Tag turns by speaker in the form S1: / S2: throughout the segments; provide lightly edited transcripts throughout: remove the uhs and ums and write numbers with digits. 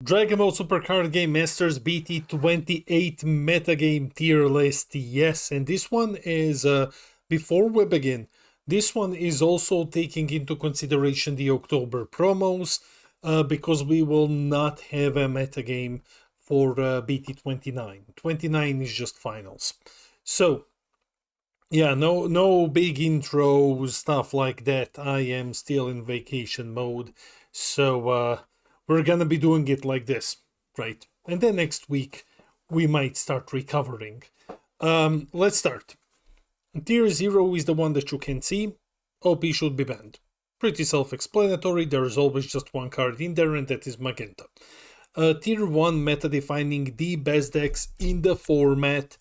S1: Dragon Ball Super Card Game Masters BT28 Metagame tier list. Yes, and this one is, before we begin, this one is also taking into consideration the October promos, because we will not have a metagame for BT29. 29 is just finals. So, yeah, no big intro, stuff like that. I am still in vacation mode, so we're gonna be doing it like this, right? And then next week we might start recovering. Let's start. Tier 0 is the one that you can see. OP should be banned. Pretty self-explanatory, there's always just one card in there, and that is Magenta. Tier 1 meta-defining, the best decks in the format.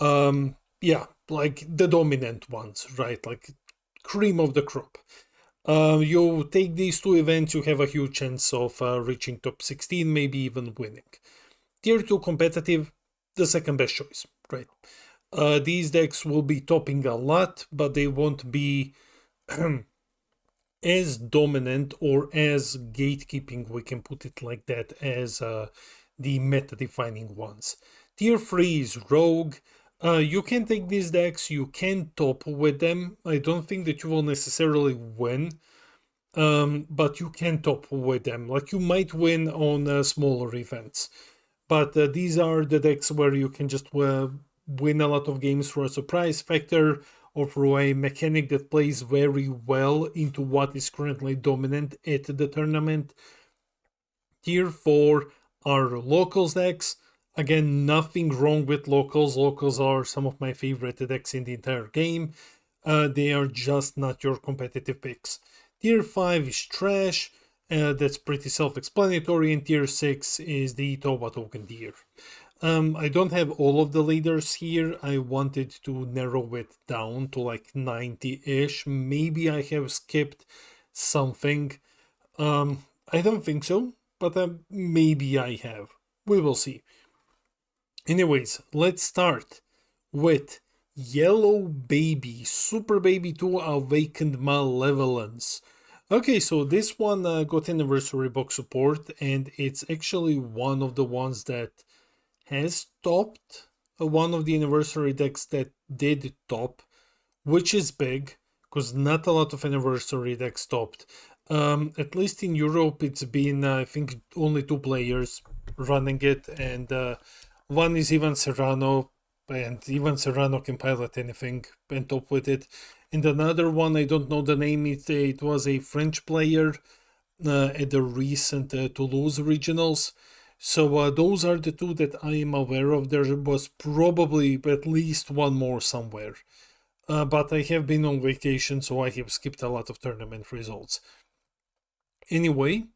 S1: Yeah, like the dominant ones, right? Like cream of the crop. You take these two events, you have a huge chance of reaching top 16, maybe even winning. Tier 2 competitive, the second best choice, right? These decks will be topping a lot, but they won't be as dominant or as gatekeeping, we can put it like that, as the meta-defining ones. Tier 3 is Rogue. You can take these decks, you can top with them. I don't think that you will necessarily win, but you can top with them. Like, you might win on smaller events. But these are the decks where you can just win a lot of games through a surprise factor, or through a mechanic that plays very well into what is currently dominant at the tournament. Tier 4 are locals decks. Again, nothing wrong with locals. Locals are some of my favorite decks in the entire game. They are just not your competitive picks. Tier 5 is trash. That's pretty self-explanatory. And Tier 6 is the Toba token tier. I don't have all of the leaders here. I wanted to narrow it down to like 90-ish. Maybe I have skipped something. I don't think so, but maybe I have. We will see. Anyways, let's start with Yellow Baby, Super Baby 2 Awakened Malevolence. Okay, so this one got anniversary box support, and it's actually one of the ones that has topped, one of the anniversary decks that did top, which is big, because not a lot of anniversary decks topped. At least in Europe, it's been, I think, only 2 players running it, and one is Ivan Serrano, and Ivan Serrano can pilot anything and top with it. And another one, I don't know the name, it was a French player at the recent Toulouse regionals. So those are the 2 that I am aware of. There was probably at least one more somewhere. But I have been on vacation, so I have skipped a lot of tournament results. Anyway,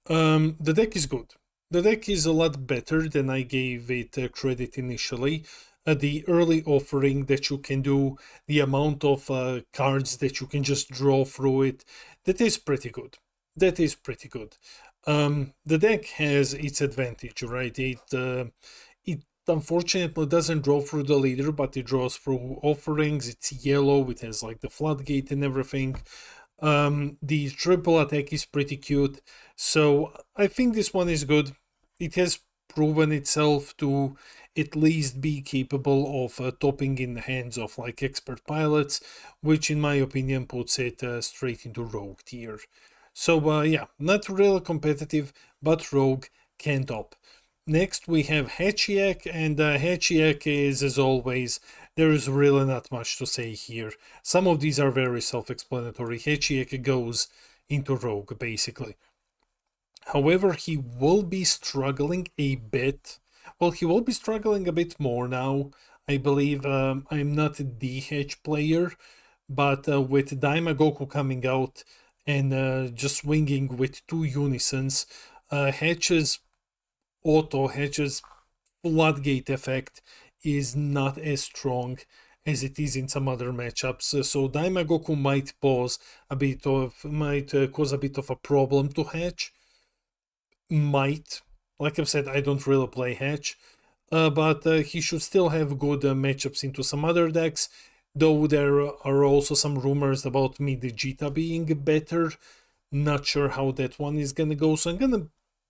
S1: the deck is good. The deck is a lot better than I gave it credit initially. The early offering that you can do, the amount of cards that you can just draw through it, that is pretty good. That is pretty good. The deck has its advantage, right? It unfortunately doesn't draw through the leader, but it draws through offerings. It's yellow, it has like the floodgate and everything. The triple attack is pretty cute, so I think this one is good. It has proven itself to at least be capable of topping in the hands of like expert pilots, which in my opinion puts it straight into Rogue tier. So yeah, not real competitive, but Rogue can top. Next we have Hatchiak, and Hatchiak is, as always, there is really not much to say here. Some of these are very self-explanatory. Hatchiak goes into Rogue, basically. However, he will be struggling a bit. Well, he will be struggling a bit more now. I believe I'm not the Hatch player, but with Daima Goku coming out and just swinging with 2 unisons, Hatch's floodgate effect is not as strong as it is in some other matchups. So Daima Goku might cause a bit of a problem to Hatch. Might. Like I've said, I don't really play Hatch, but he should still have good matchups into some other decks, though there are also some rumors about Mid-Jita being better. Not sure how that one is gonna go, so I'm gonna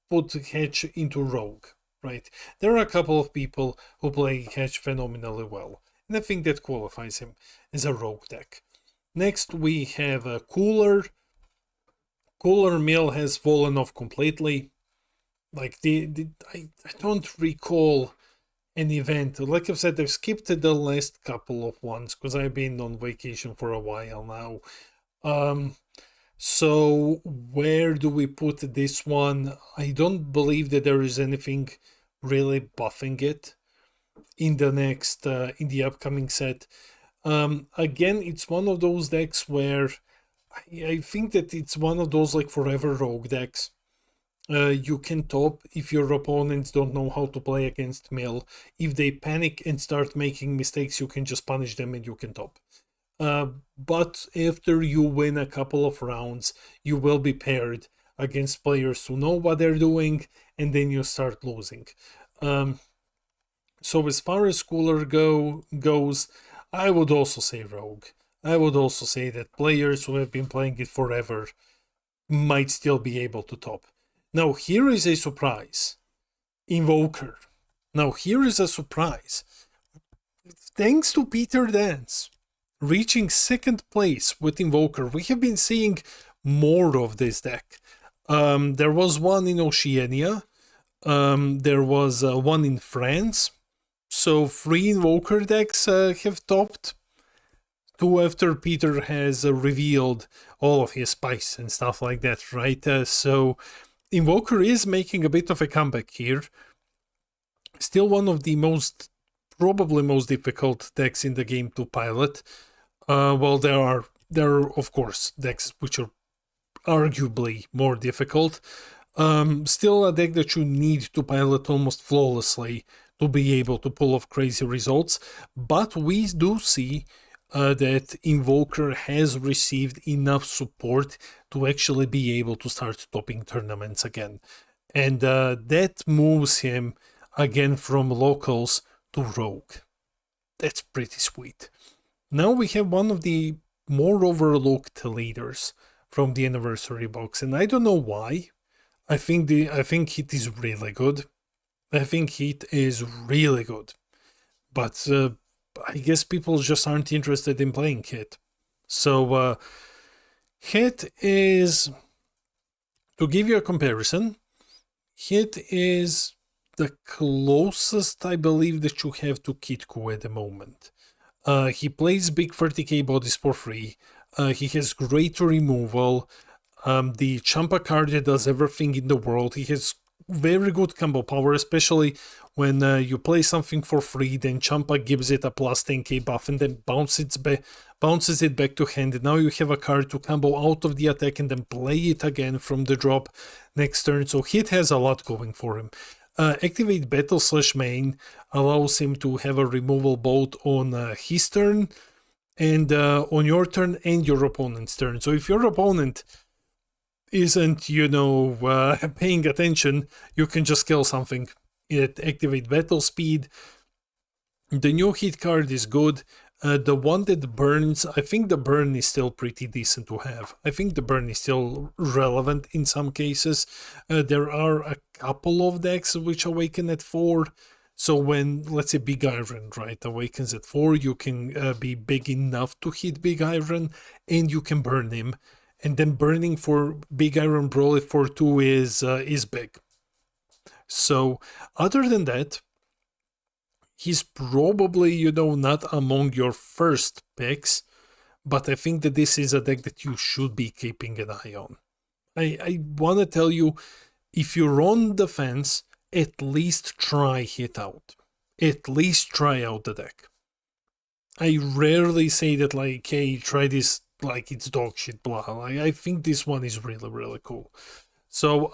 S1: put Hedge into Rogue, right? There are a couple of people who play Hedge phenomenally well, and I think that qualifies him as a Rogue deck. Next, we have a Cooler. Cooler Mill has fallen off completely. Like, I don't recall an event. Like I've said, I've skipped the last couple of ones because I've been on vacation for a while now. So where do we put this one? I don't believe that there is anything really buffing it in the upcoming set. Again, it's one of those decks where I think that it's one of those like forever rogue decks. You can top if your opponents don't know how to play against Mill. If they panic and start making mistakes, you can just punish them and you can top. But after you win a couple of rounds, you will be paired against players who know what they're doing, and then you start losing. So as far as Cooler goes, I would also say Rogue. I would also say that players who have been playing it forever might still be able to top. Now, here is a surprise. Invoker. Now, here is a surprise. Thanks to Peter Dance reaching second place with Invoker, we have been seeing more of this deck. There was one in Oceania. There was one in France. So 3 Invoker decks have topped. 2 after Peter has revealed all of his spice and stuff like that, right? So Invoker is making a bit of a comeback here. Still one of the probably most difficult decks in the game to pilot. Well, there are of course decks which are arguably more difficult. Still a deck that you need to pilot almost flawlessly to be able to pull off crazy results. But we do see that Invoker has received enough support to actually be able to start topping tournaments again. And that moves him again from locals to Rogue. That's pretty sweet. Now we have one of the more overlooked leaders from the anniversary box, and I don't know why. I think it is really good. But I guess people just aren't interested in playing Hit. So Hit is, to give you a comparison, Hit is the closest I believe that you have to Kitku at the moment. He plays big 30k bodies for free. He has great removal. The Champa card that does everything in the world. He has very good combo power, especially when you play something for free, then Champa gives it a plus 10k buff and then bounces it back to hand. And now you have a card to combo out of the attack and then play it again from the drop next turn. So Hit has a lot going for him. Activate Battle/Main allows him to have a removal both on his turn and on your turn and your opponent's turn. So if your opponent isn't, paying attention, you can just kill something. It activate Battle Speed. The new Hit card is good. The one that burns, I think the burn is still pretty decent to have. I think the burn is still relevant in some cases. There are a couple of decks which awaken at 4. So when, let's say, Big Iron, right, awakens at 4, you can be big enough to hit Big Iron and you can burn him. And then burning for Big Iron Brawl for 2 is big. So other than that, he's probably, not among your first picks, but I think that this is a deck that you should be keeping an eye on. I want to tell you, if you're on the fence, at least try Hit out. At least try out the deck. I rarely say that, like, hey, try this like it's dog shit, blah. I think this one is really, really cool. So,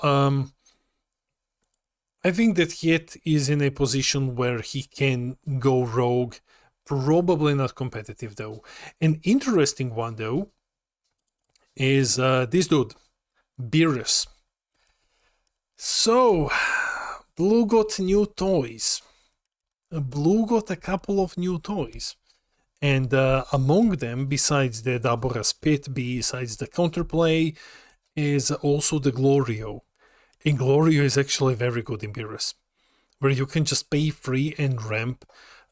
S1: I think that Hit is in a position where he can go rogue. Probably not competitive, though. An interesting one, though, is this dude, Beerus. So, Blue got new toys. Blue got a couple of new toys. And among them, besides the Dabura Spit, besides the Counterplay, is also the Glorio. Inglorio is actually very good in Beerus, where you can just pay free and ramp.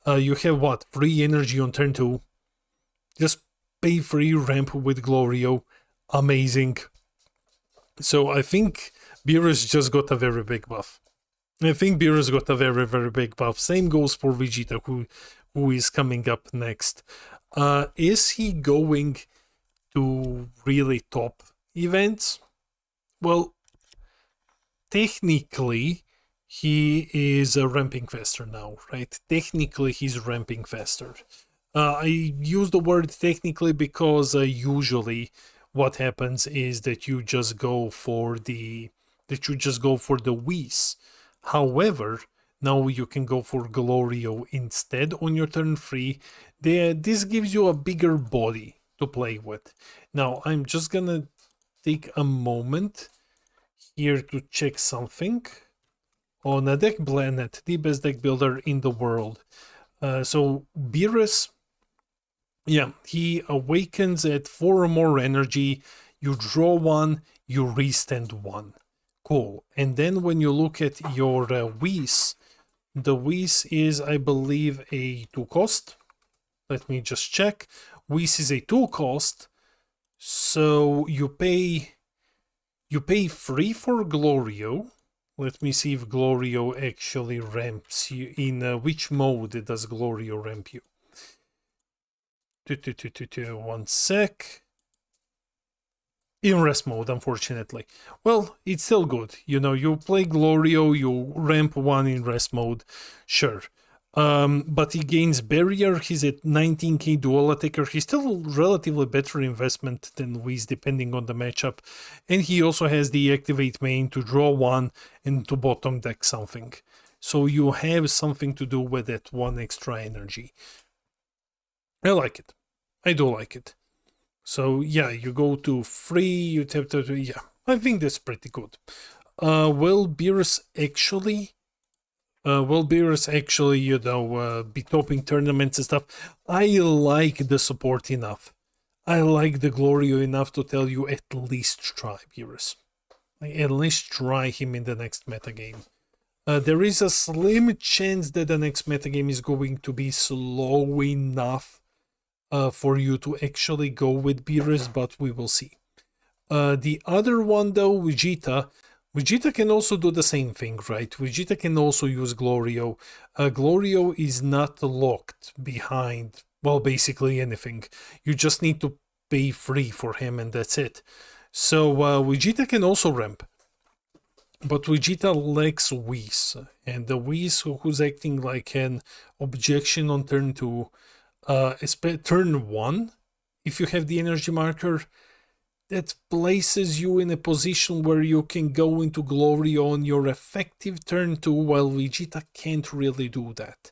S1: You have what? Free energy on turn 2. Just pay free, ramp with Glorio. Amazing. So I think Beerus just got a very big buff. I think Beerus got a very, very big buff. Same goes for Vegeta, who is coming up next. Is he going to really top events? Well, technically, he is ramping faster now, right? Technically, he's ramping faster. I use the word technically because usually what happens is that you just go for the Whis. However, now you can go for Glorio instead on your turn 3. This gives you a bigger body to play with. Now, I'm just gonna take a moment here to check something on a deck planet, the best deck builder in the world. So Beerus, yeah, he awakens at 4 or more energy. You draw 1, you restand 1. Cool. And then when you look at your Whis, the Whis is, I believe, a 2 cost. Let me just check. Whis is a 2 cost. So you pay free for Glorio. Let me see if Glorio actually ramps you. In which mode does Glorio ramp you? 1 sec. In rest mode, unfortunately. Well, it's still good. You know, you play Glorio, you ramp 1 in rest mode, sure. But he gains barrier, he's at 19k dual attacker, he's still relatively better investment than Whis depending on the matchup. And he also has the activate main to draw 1 and to bottom deck something. So you have something to do with that 1 extra energy. I like it. I do like it. So yeah, you go to free, you tap to, yeah, I think that's pretty good. Will Beerus actually, you know, be topping tournaments and stuff? I like the support enough. I like the Glorio enough to tell you at least try Beerus. Like, at least try him in the next metagame. There is a slim chance that the next metagame is going to be slow enough for you to actually go with Beerus, but we will see. The other one though, Vegeta can also do the same thing, right? Vegeta can also use Glorio. Glorio is not locked behind, well, basically anything. You just need to pay free for him and that's it. So Vegeta can also ramp. But Vegeta lacks Whis, and the Whis who's acting like an objection on turn 2, turn 1, if you have the energy marker, that places you in a position where you can go into Glorio on your effective turn 2, while Vegeta can't really do that.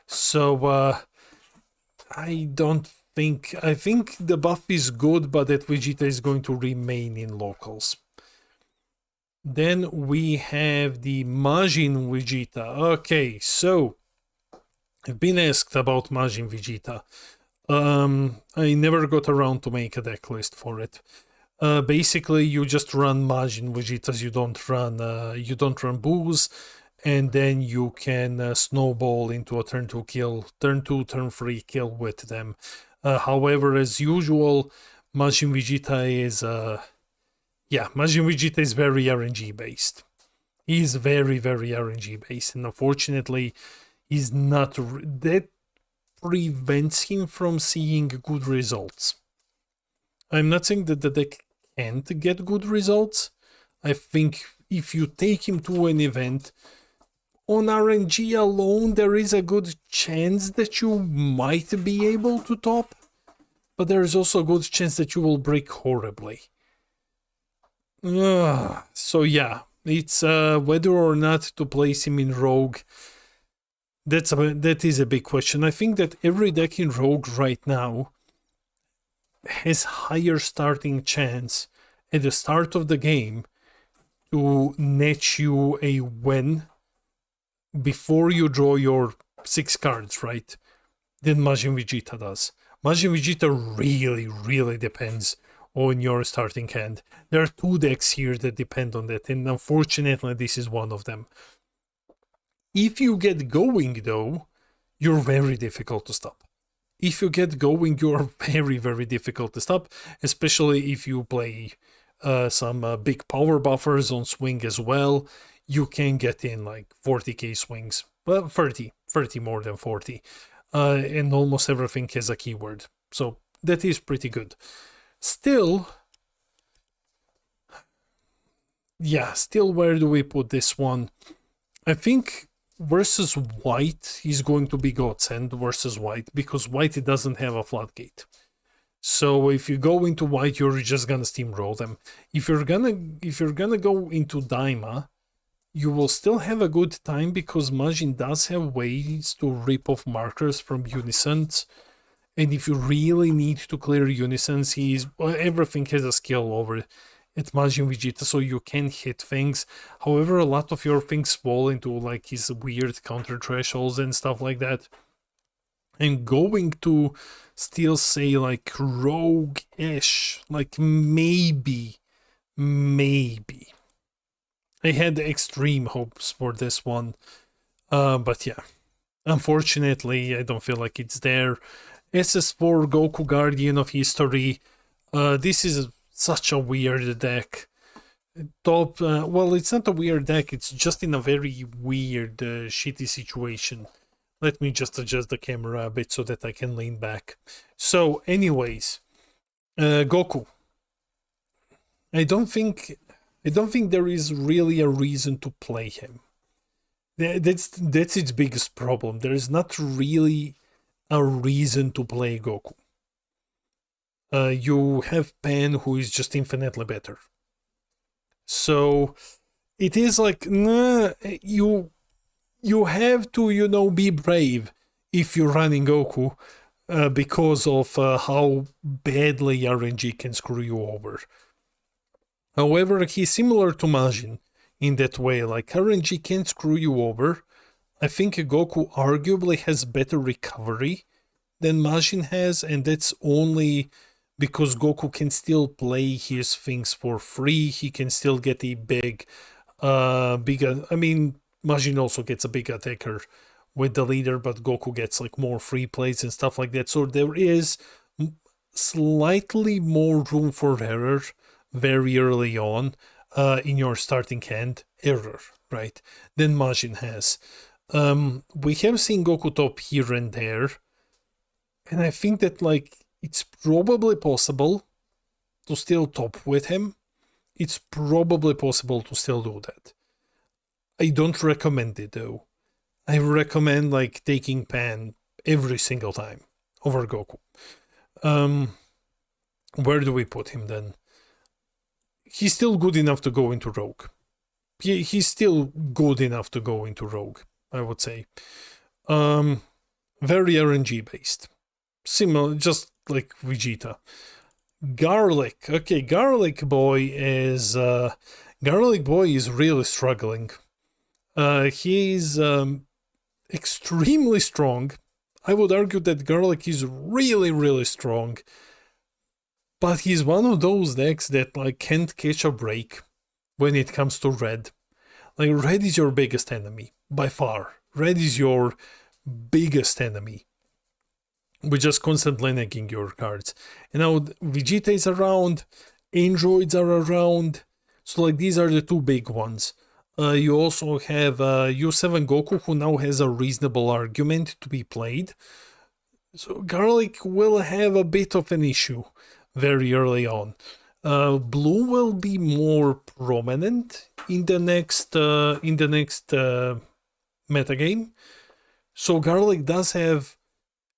S1: So I think the buff is good, but that Vegeta is going to remain in locals. Then we have the Majin Vegeta. Okay, so I've been asked about Majin Vegeta. I never got around to make a deck list for it. Basically, you just run Majin Vegetas. You don't run Boos, and then you can snowball into a turn 2 kill, turn 2, turn 3 kill with them. However, as usual, Majin Vegeta is Majin Vegeta is very RNG based. He's very, very RNG based, and unfortunately, he's not. That prevents him from seeing good results. I'm not saying that the deck can't get good results. I think if you take him to an event, on RNG alone, there is a good chance that you might be able to top, but there is also a good chance that you will break horribly. So yeah, it's whether or not to place him in Rogue. That is a big question. I think that every deck in Rogue right now has higher starting chance at the start of the game to net you a win before you draw your 6 cards, right? Than Majin Vegeta does. Majin Vegeta really, really depends on your starting hand. There are 2 decks here that depend on that, and unfortunately this is one of them. If you get going though, you're very difficult to stop. If you get going, you're very, very difficult to stop, especially if you play some big power buffers on swing as well. You can get in like 40k swings, well, 30 more than 40, and almost everything has a keyword, so that is pretty good. Still, where do we put this one? I think versus white is going to be godsend versus white, because white doesn't have a floodgate. So if you go into white, you're just gonna steamroll them. If you're gonna go into Daima, you will still have a good time, because Majin does have ways to rip off markers from Unisons. And if you really need to clear Unisons, everything has a skill over at Majin Vegeta, so you can hit things. However, a lot of your things fall into like his weird counter thresholds and stuff like that. And going to still say like rogue-ish, like maybe. I had extreme hopes for this one, but yeah, unfortunately, I don't feel like it's there. SS4 Goku Guardian of History. This is such a weird deck. Well, it's not a weird deck, it's just in a very weird, shitty situation. Let me just adjust the camera a bit so that I can lean back. So, anyways, Goku. I don't think there is really a reason to play him. That's its biggest problem. There is not really a reason to play Goku. You have Pan, who is just infinitely better. So it is like, nah, you have to, be brave if you're running Goku, because of how badly RNG can screw you over. However, he's similar to Majin in that way, like RNG can screw you over. I think Goku arguably has better recovery than Majin has, and that's only because Goku can still play his things for free. He can still get a Majin also gets a big attacker with the leader, but Goku gets like more free plays and stuff like that. So there is slightly more room for error very early on in your starting hand, right, than Majin has. We have seen Goku top here and there, and I think that like it's probably possible to still top with him. It's probably possible to still do that. I don't recommend it though. I recommend like taking Pan every single time over Goku. Where do we put him then? He's still good enough to go into Rogue. He's still good enough to go into Rogue, I would say. Very RNG based. Similar, just like Vegeta. Garlic. Okay, Garlic Boy is really struggling. He's extremely strong. I would argue that Garlic is really, really strong. But he's one of those decks that like can't catch a break when it comes to red. Like red is your biggest enemy, by far. Red is your biggest enemy. We're just constantly negging your cards. And now Vegeta is around, androids are around. So like these are the two big ones. You also have U7 Goku, who now has a reasonable argument to be played. So Garlic will have a bit of an issue very early on. Blue will be more prominent in the next metagame. So Garlic does have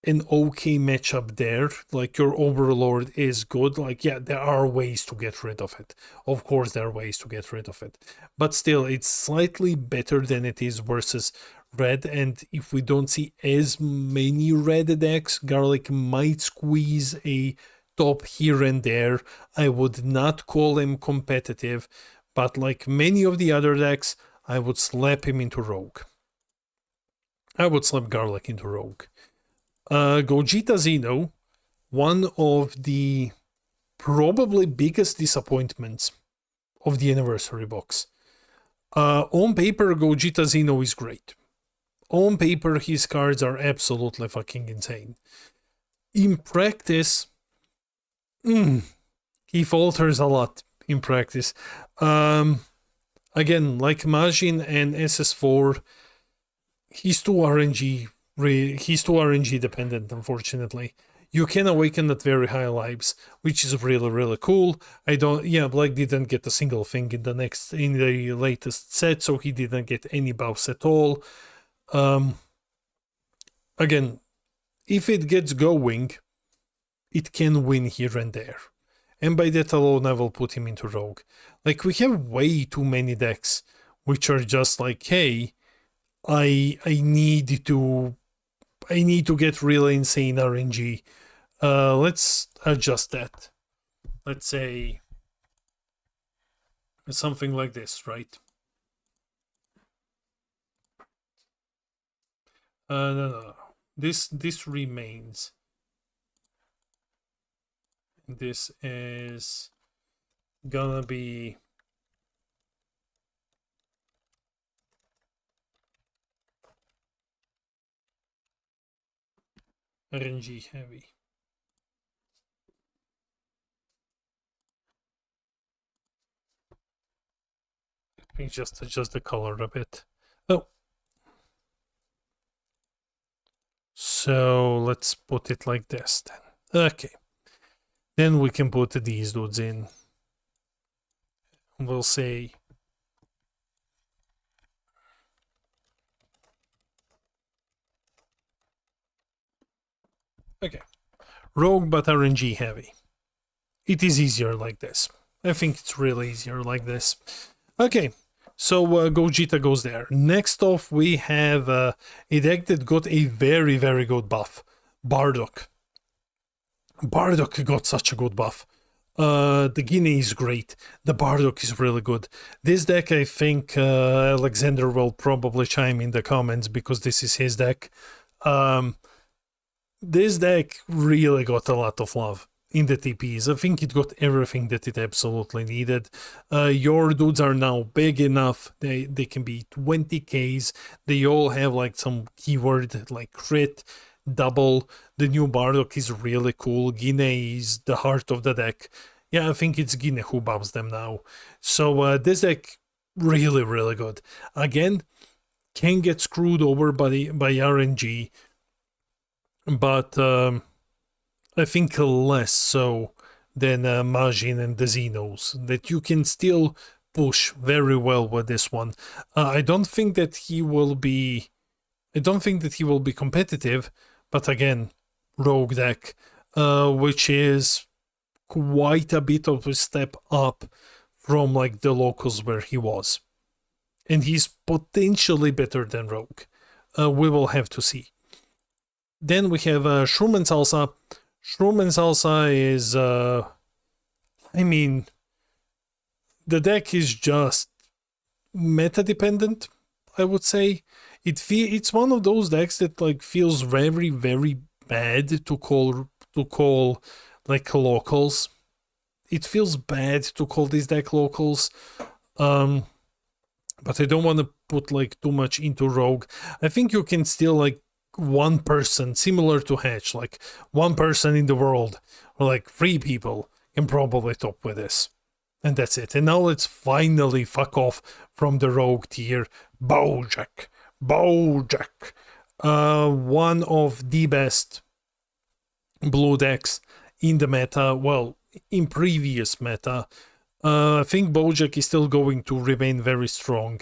S1: an okay matchup there. Like your Overlord is good. Like, yeah, there are ways to get rid of it. Of course, there are ways to get rid of it. But still, it's slightly better than it is versus red. And if we don't see as many red decks, Garlic might squeeze a top here and there. I would not call him competitive, but like many of the other decks, I would slap him into Rogue. I would slap Garlic into Rogue. Gogeta Zeno, one of the probably biggest disappointments of the anniversary box. On paper, Gogeta Xeno is great. On paper, his cards are absolutely fucking insane. In practice, he falters a lot in practice. Again, like Majin and SS4, he's too RNG dependent, unfortunately. You can awaken at very high lives, which is really, really cool. Black didn't get a single thing in the latest set, so he didn't get any buffs at all. Again, if it gets going, it can win here and there. And by that alone, I will put him into Rogue. Like, we have way too many decks which are just like, hey, I need to get really insane RNG. Let's adjust that. Let's say something like this, right? No. This remains. This is gonna be RNG heavy. Let me just adjust the color a bit. Oh. So let's put it like this then. Okay. Then we can put these dudes in. We'll say okay. Rogue but RNG heavy. It is easier like this. I think it's really easier like this. Okay, so Gogeta goes there. Next off, we have a deck that got a very, very good buff. Bardock. Bardock got such a good buff. The Guinea is great. The Bardock is really good. This deck, I think Alexander will probably chime in the comments because this is his deck. This deck really got a lot of love in the TPs. I think it got everything that it absolutely needed. Your dudes are now big enough. They can be 20Ks. They all have like some keyword like crit, double. The new Bardock is really cool. Guinea is the heart of the deck. Yeah, I think it's Guinea who buffs them now. So this deck, really, really good. Again, can get screwed over by RNG, but I think less so than Majin and the Xenos, that you can still push very well with this one. I don't think that he will be competitive, but again, Rogue deck, which is quite a bit of a step up from like the locals where he was. And he's potentially better than Rogue. We will have to see. Then we have Shroom and Salsa. Shroom and Salsa is, I mean, the deck is just meta dependent, I would say. It's one of those decks that like feels very, very bad to call like locals. It feels bad to call this deck locals. But I don't want to put like too much into Rogue. I think you can still like one person, similar to Hatch, like one person in the world, or like 3 people can probably top with this. And that's it. And now let's finally fuck off from the Rogue tier. Bojack. One of the best blue decks in the meta, well, in previous meta. I think Bojack is still going to remain very strong.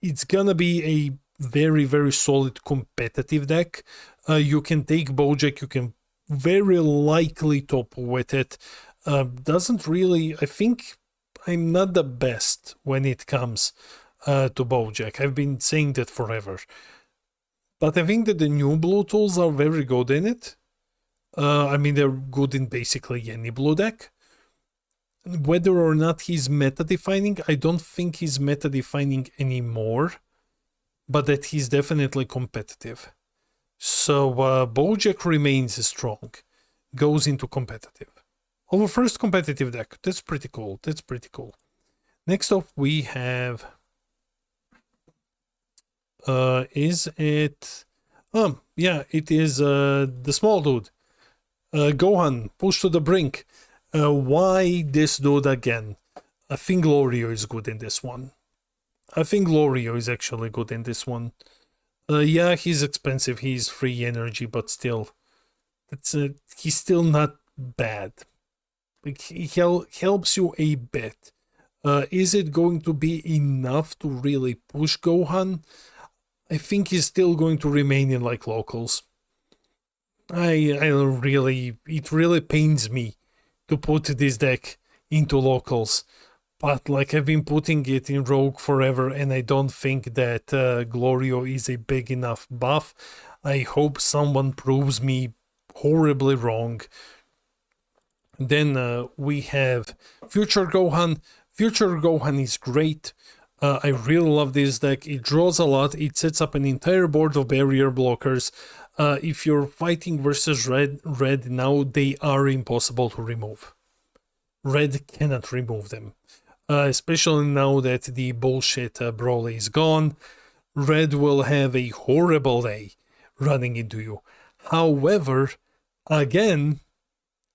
S1: It's gonna be a very, very solid competitive deck. You can take Bojack, you can very likely top with it. Doesn't really, I think I'm not the best when it comes to Bojack. I've been saying that forever. But I think that the new blue tools are very good in it. I mean, they're good in basically any blue deck. Whether or not he's meta-defining, I don't think he's meta-defining anymore, but that he's definitely competitive. So Bojack remains strong, goes into competitive. Our first competitive deck. That's pretty cool. That's pretty cool. Next up we have is it yeah, it is the small dude. Gohan, push to the brink. Why this dude again? I think Glorio is good in this one. I think Glorio is actually good in this one. Yeah, he's expensive, he's free energy, but still, he's still not bad. Like, he helps you a bit. Is it going to be enough to really push Gohan? I think he's still going to remain in like locals. It really pains me to put this deck into locals, but like I've been putting it in Rogue forever, and I don't think that Glorio is a big enough buff. I hope someone proves me horribly wrong. Then we have Future Gohan. Future Gohan is great. I really love this deck. It draws a lot. It sets up an entire board of barrier blockers. If you're fighting versus red now, they are impossible to remove. Red cannot remove them. Especially now that the bullshit Broly is gone. Red will have a horrible day running into you. However, again,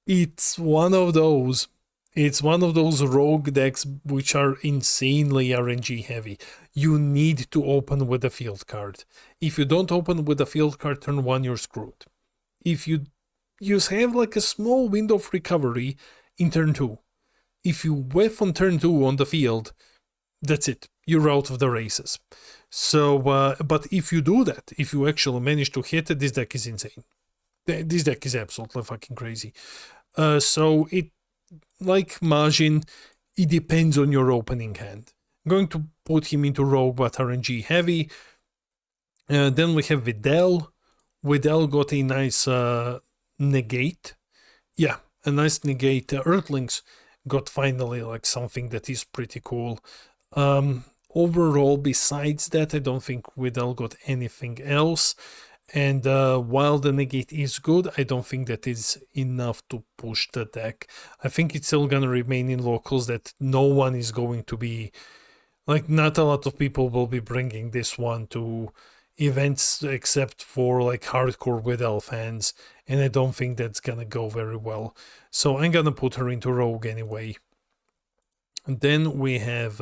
S1: it's one of those rogue decks which are insanely RNG heavy. You need to open with a field card. If you don't open with a field card turn 1, you're screwed. If you have like a small window of recovery in turn 2. If you whiff on turn 2 on the field, that's it. You're out of the races. So, but if you do that, if you actually manage to hit it, this deck is insane. This deck is absolutely fucking crazy. So it, like Majin, it depends on your opening hand. I'm going to put him into Rogue, but RNG heavy. Then we have Videl. Videl got a nice negate. Yeah, a nice negate. Earthlings got finally like something that is pretty cool. Overall, besides that, I don't think Videl got anything else. And while the negate is good, I don't think that is enough to push the deck. I think it's still gonna remain in locals, that no one is going to be, like, not a lot of people will be bringing this one to events except for like hardcore Videl fans, and I don't think that's gonna go very well. So I'm gonna put her into Rogue anyway. And then we have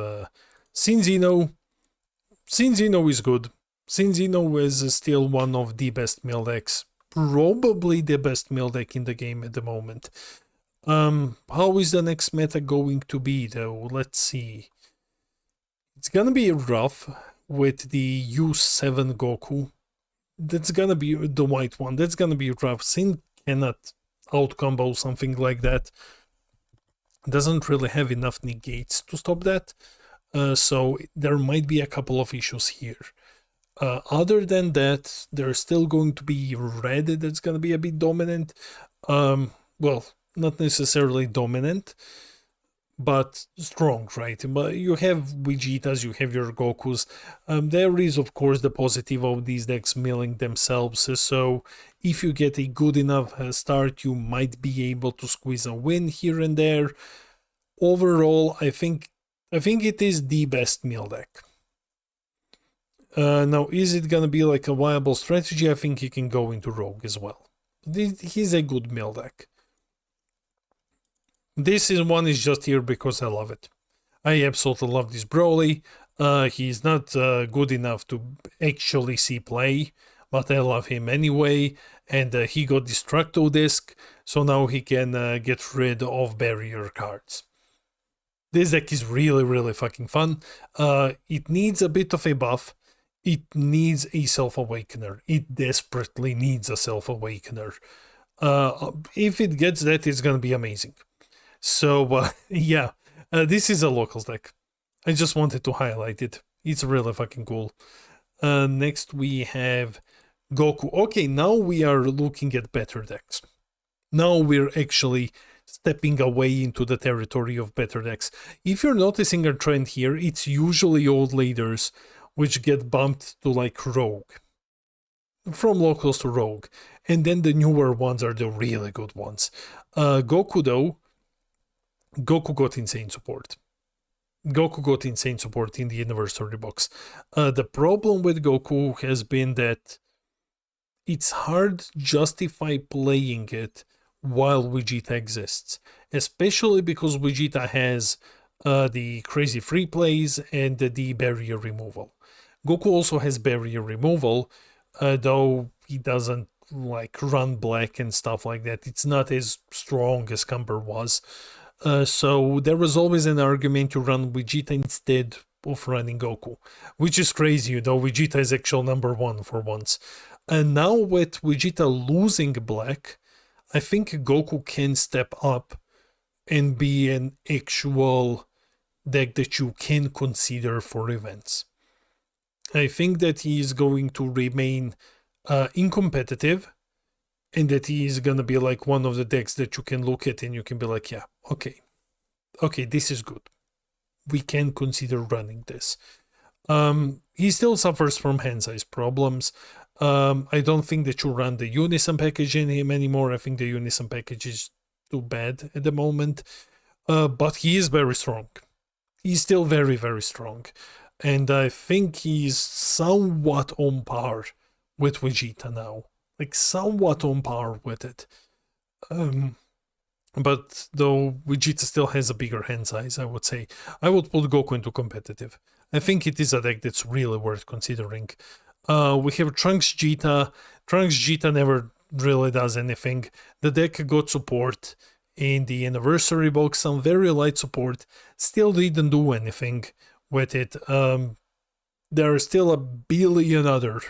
S1: Cinzino. Cinzino is good. Cinzino is still one of the best mill decks. Probably the best mill deck in the game at the moment. How is the next meta going to be though? Let's see. It's gonna be rough with the U7 Goku. That's gonna be the white one. That's gonna be rough. Sin cannot outcombo something like that. Doesn't really have enough negates to stop that. So there might be a couple of issues here. Other than that, there's still going to be red that's going to be a bit dominant. Well, not necessarily dominant, but strong, right? But you have Vegetas, you have your Gokus. There is, of course, the positive of these decks milling themselves. So if you get a good enough start, you might be able to squeeze a win here and there. Overall, I think it is the best mill deck. Now, is it gonna be like a viable strategy? I think he can go into Rogue as well. He's a good mill deck. This one is just here because I love it. I absolutely love this Broly. He's not good enough to actually see play, but I love him anyway. And he got Destructo Disc, so now he can get rid of barrier cards. This deck is really, really fucking fun. It needs a bit of a buff. It needs a Self-Awakener. It desperately needs a Self-Awakener. If it gets that, it's gonna be amazing. So, yeah, this is a locals deck. I just wanted to highlight it. It's really fucking cool. Next we have Goku. Okay, now we are looking at better decks. Now we're actually stepping away into the territory of better decks. If you're noticing a trend here, it's usually old leaders which get bumped to like Rogue. From locals to Rogue. And then the newer ones are the really good ones. Goku though, Goku got insane support. Goku got insane support in the anniversary box. The problem with Goku has been that it's hard to justify playing it while Vegeta exists, especially because Vegeta has the crazy free plays and the barrier removal. Goku also has barrier removal, though he doesn't like run black and stuff like that. It's not as strong as Cumber was. So there was always an argument to run Vegeta instead of running Goku, which is crazy, though Vegeta is actual #1 for once. And now with Vegeta losing black, I think Goku can step up and be an actual deck that you can consider for events. I think that he is going to remain incompetitive, and that he is going to be like one of the decks that you can look at and you can be like, yeah, okay, this is good. We can consider running this. He still suffers from hand size problems. I don't think that you run the Unison package in him anymore. I think the Unison package is too bad at the moment. But he is very strong. He's still very, very strong. And I think he's somewhat on par with Vegeta now. Like, somewhat on par with it. But though Vegeta still has a bigger hand size, I would say, I would put Goku into competitive. I think it is a deck that's really worth considering. We have Trunks Jita. Trunks Jita never really does anything. The deck got support in the anniversary box, some very light support, still didn't do anything with it. There are still a billion other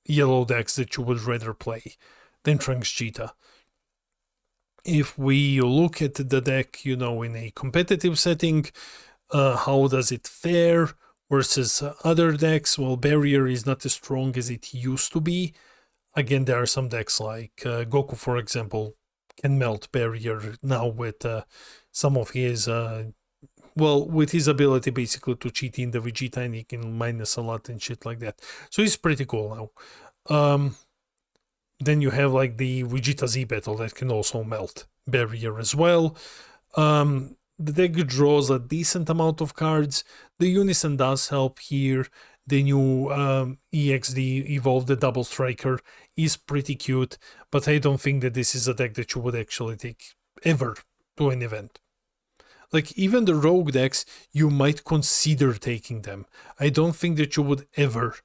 S1: yellow decks that you would rather play than Trunks Jita. If we look at the deck, in a competitive setting, how does it fare versus other decks? Well, Barrier is not as strong as it used to be. Again, there are some decks like Goku, for example, can melt Barrier now with some of his, with his ability basically to cheat in the Vegeta, and he can minus a lot and shit like that. So he's pretty cool now. Then you have like the Vegeta Z battle that can also melt Barrier as well. The deck draws a decent amount of cards. The Unison does help here. The new EXD Evolve the Double Striker is pretty cute, but I don't think that this is a deck that you would actually take ever to an event. Like, even the rogue decks, you might consider taking them. I don't think that you would ever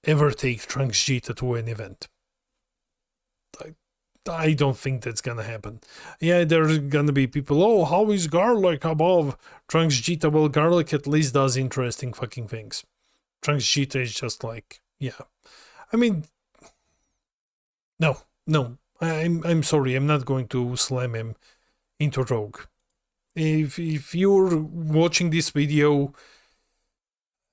S1: take Trunks Jita to an event. I don't think that's gonna happen. Yeah, there's gonna be people, oh, how is Garlic above Trunks Jita? Well, Garlic at least does interesting fucking things. Trunks Jita is just like, yeah. I mean, no. I'm sorry, I'm not going to slam him into Rogue. If you're watching this video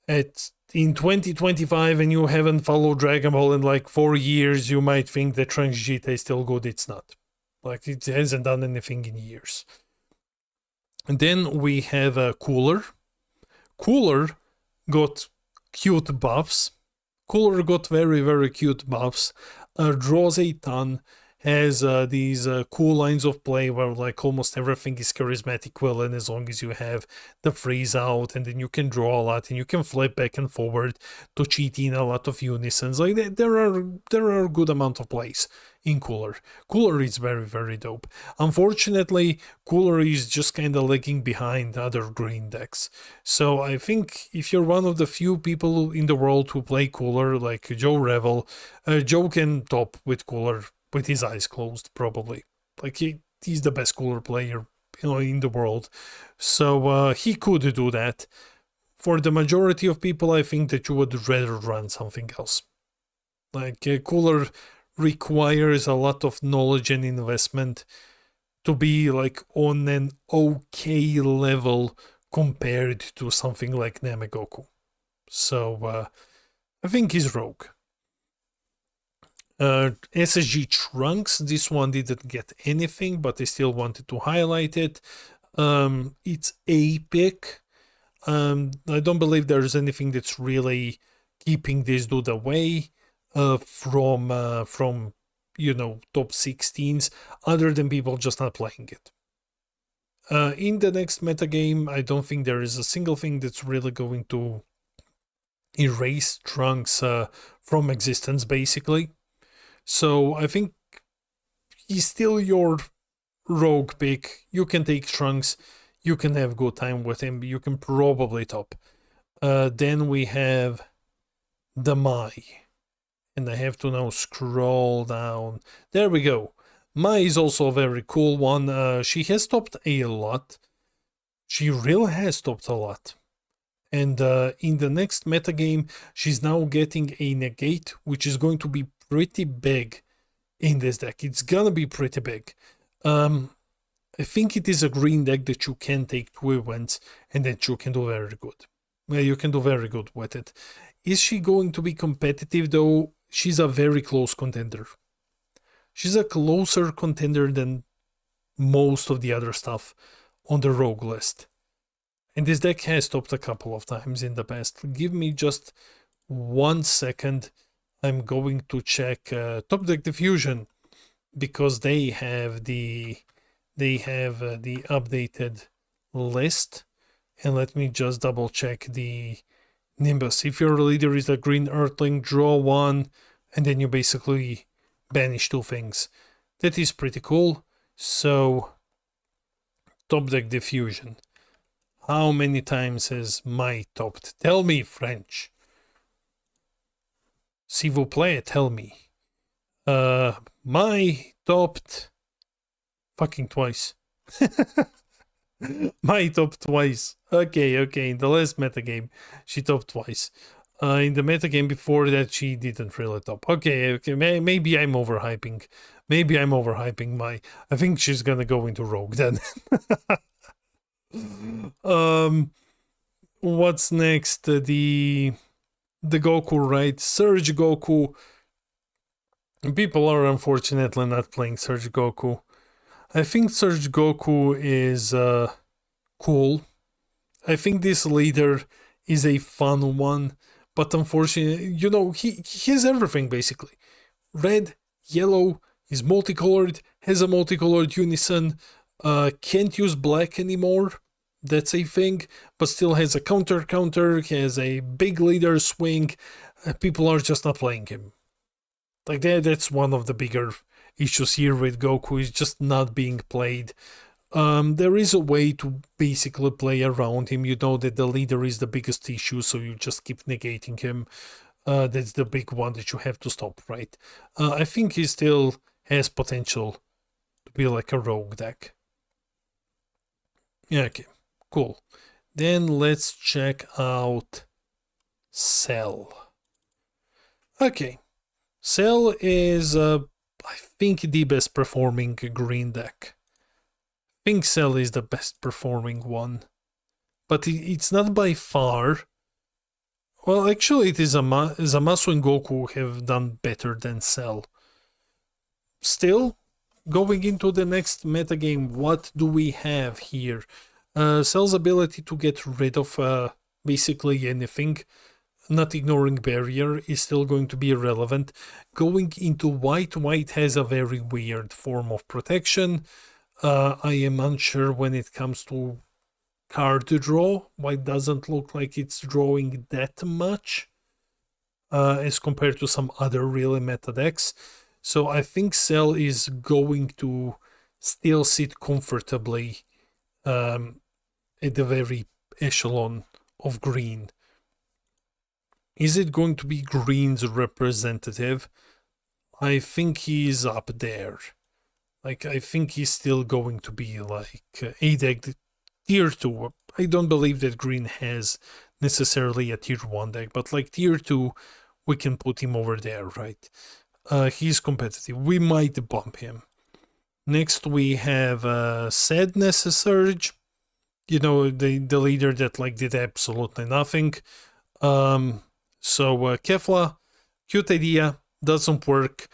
S1: in 2025 and you haven't followed Dragon Ball in like 4 years, you might think that Trunks Jita is still good. It's not. Like, it hasn't done anything in years. And then we have Cooler. Cooler got cute buffs. Cooler got very, very cute buffs. Draws a ton. Has these cool lines of play where like almost everything is charismatic villain, as long as you have the freeze out, and then you can draw a lot and you can flip back and forward to cheat in a lot of unisons. Like, there are a good amount of plays in Cooler. Cooler is very, very dope. Unfortunately, Cooler is just kind of lagging behind other green decks. So I think if you're one of the few people in the world who play Cooler, like Joe Revel, Joe can top with Cooler with his eyes closed, probably. Like, he's the best Cooler player, in the world. So he could do that. For the majority of people, I think that you would rather run something else. Like, Cooler requires a lot of knowledge and investment to be like on an okay level compared to something like Namegoku. So I think he's Rogue. SSG Trunks, this one didn't get anything, but I still wanted to highlight it. It's epic. I don't believe there's anything that's really keeping this dude away from top 16s, other than people just not playing it. In the next metagame, I don't think there is a single thing that's really going to erase Trunks from existence, basically. So I think he's still your rogue pick. You can take Trunks, you can have good time with him, you can probably top. Then we have the Mai. And I have to now scroll down. There we go. Mai is also a very cool one. She has topped a lot. She really has topped a lot. And in the next metagame, she's now getting a negate, which is going to be pretty big in this deck. It's gonna be pretty big. I think it is a green deck that you can take 2 events and that you can do very good. Well, you can do very good with it. Is she going to be competitive though? She's a very close contender. She's a closer contender than most of the other stuff on the rogue list. And this deck has topped a couple of times in the past. Give me just 1 second. I'm going to check Top Deck Diffusion because they have the updated list. And let me just double check the Nimbus. If your leader is a green Earthling, draw 1, and then you basically banish 2 things. That is pretty cool. So, Top Deck Diffusion. How many times has Mai topped? Tell me, French. S'il vous plaît, tell me. Mai topped fucking twice. Mai topped twice. Okay, in the last metagame, she topped twice. In the metagame before that, she didn't really top. Okay, maybe I'm overhyping. Maybe I'm overhyping Mai. I think she's gonna go into Rogue then. What's next? The Goku, right? Surge Goku. People are unfortunately not playing Surge Goku. I think Surge Goku is cool. I think this leader is a fun one, but unfortunately, you know, he has everything basically. Red, yellow, is multicolored, has a multicolored unison, can't use black anymore. That's a thing, but still has a counter, has a big leader swing. People are just not playing him. Like that's one of the bigger issues here with Goku, is just not being played. There is a way to basically play around him. You know that the leader is the biggest issue, so you just keep negating him. That's the big one that you have to stop, right? I think he still has potential to be like a rogue deck. Yeah, okay, cool. Then let's check out Cell. Okay, Cell is, I think, the best performing green deck. I think Cell is the best performing one, but it's not by far. Well, actually, it is Zamasu and Goku have done better than Cell. Still, going into the next metagame, what do we have here? Cell's ability to get rid of basically anything, not ignoring barrier, is still going to be irrelevant. Going into white, white has a very weird form of protection. I am unsure when it comes to card draw. White doesn't look like it's drawing that much as compared to some other really meta decks. So I think Cell is going to still sit comfortably at the very echelon of green. Is it going to be green's representative? I think he's up there. Like, I think he's still going to be like a deck tier 2. I don't believe that green has necessarily a tier 1 deck, but like tier 2, we can put him over there, right? He's competitive. We might bump him. Next we have Sadness Surge. You know, the leader that like did absolutely nothing. So Kefla, cute idea, doesn't work.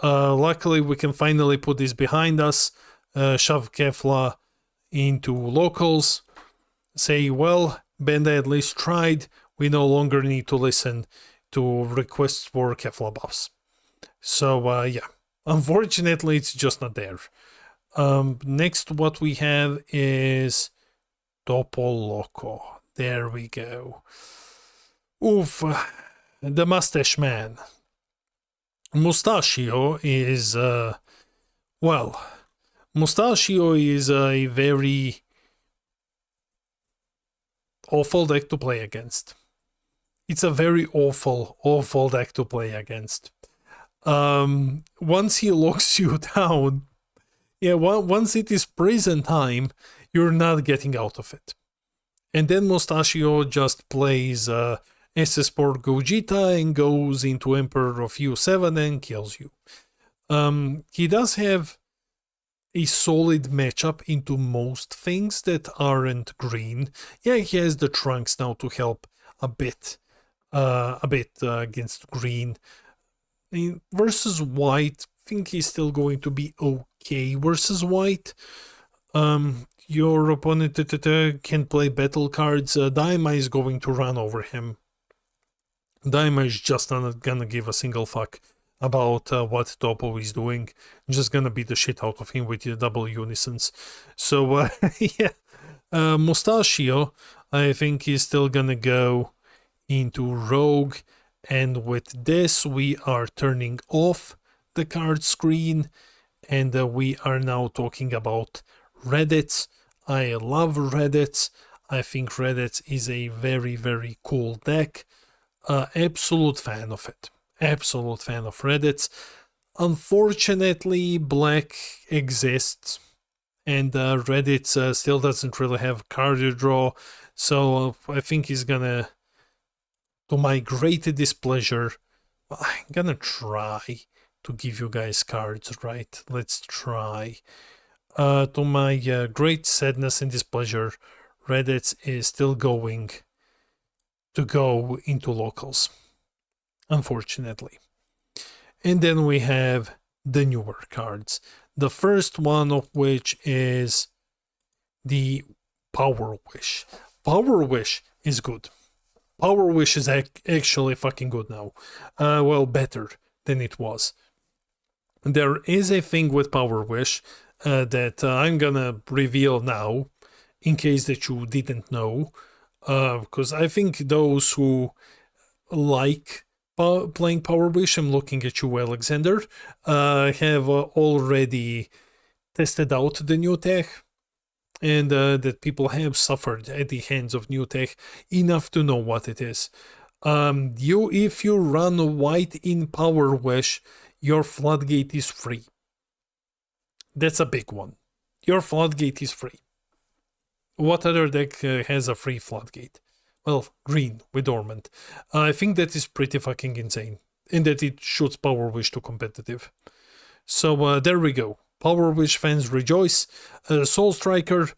S1: Luckily we can finally put this behind us, shove Kefla into locals, say, well, Bandai at least tried, we no longer need to listen to requests for Kefla buffs. So yeah, unfortunately it's just not there. Next, what we have is Topo Loco. There we go. Oof, the mustache man. Mustachio is, well, Mustachio is a very awful deck to play against. It's a very awful deck to play against. Once he locks you down, yeah, once it is prison time, you're not getting out of it. And then Mustachio just plays SS Port Gogeta and goes into Emperor of U7 and kills you. He does have a solid matchup into most things that aren't green. Yeah, he has the Trunks now to help a bit against green. Versus white, I think he's still going to be okay versus white. Your opponent can play battle cards. Daima is going to run over him. Daima is just not gonna give a single fuck about what Topo is doing. Just gonna beat the shit out of him with the double unisons. So yeah, Mustachio, I think is still gonna go into Rogue, and with this we are turning off the card screen, and we are now talking about Reddits. I love Reddits. I think Reddits is a very cool deck. Absolute fan of it. Absolute fan of Reddits. Unfortunately, Black exists, and Reddit still doesn't really have card draw, so I think he's gonna, to my great displeasure, I'm gonna try to give you guys cards, right? Let's try. To my great sadness and displeasure, Reddit is still going to go into locals, unfortunately. And then we have the newer cards. The first one of which is the Power Wish. Power Wish is good. Power Wish is actually fucking good now. Well, better than it was. There is a thing with Power Wish that I'm gonna reveal now, in case that you didn't know, because I think those who like playing Power Wish, I'm looking at you, Alexander, have already tested out the new tech, and that people have suffered at the hands of new tech enough to know what it is. If you run white in Power Wish, your floodgate is free. That's a big one. Your floodgate is free. What other deck has a free floodgate? Well, green with Dormant. I think that is pretty fucking insane, and that it shoots Power Wish to competitive. So there we go. Power Wish fans rejoice. Soul Striker.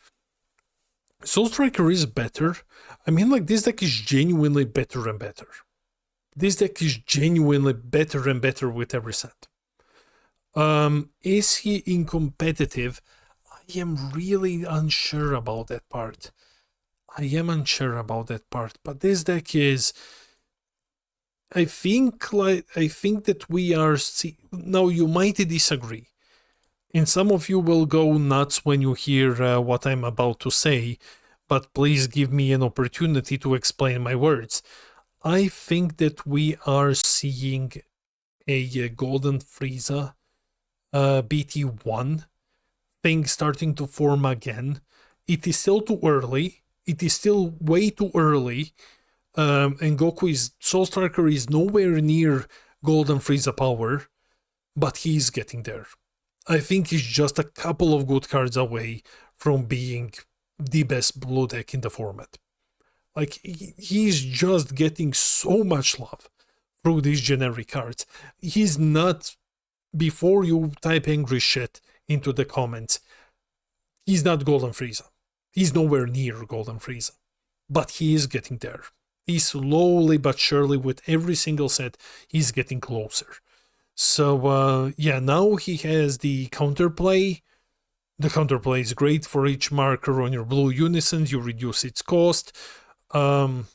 S1: Soul Striker is better. I mean, like, this deck is genuinely better and better. This deck is genuinely better and better with every set. Is he in competitive? I am really unsure about that part. But this deck is, I think that we are now, you might disagree, and some of you will go nuts when you hear what I'm about to say, but please give me an opportunity to explain my words. I think that we are seeing a Golden Frieza BT1 thing starting to form again. It is still too early. It is still way too early. And Soul Striker is nowhere near Golden Frieza power, but he's getting there. I think he's just a couple of good cards away from being the best blue deck in the format. Like, he's just getting so much love through these generic cards. He's not, before you type angry shit into the comments, he's not Golden Frieza. He's nowhere near Golden Frieza. But he is getting there. He's slowly but surely, with every single set, he's getting closer. So, yeah, now he has the counterplay. The counterplay is great. For each marker on your blue unisons, you reduce its cost. So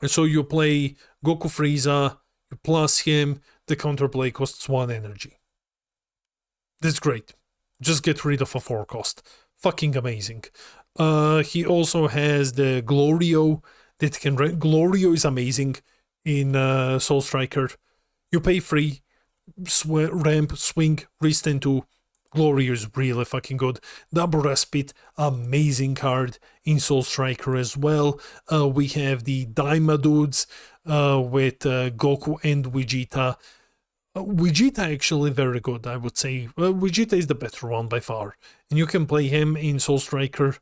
S1: you play Goku Frieza, you plus him, the counterplay costs 1 energy. That's great. Just get rid of a 4 cost. Fucking amazing. He also has the Glorio that can... Glorio is amazing in Soul Striker. You pay 3, ramp, swing, restand 2. Glorio is really fucking good. Double Respite, amazing card in Soul Striker as well. We have the Daima dudes with Goku and Vegeta. Vegeta actually very good, I would say. Vegeta is the better one by far. And you can play him in Soul Striker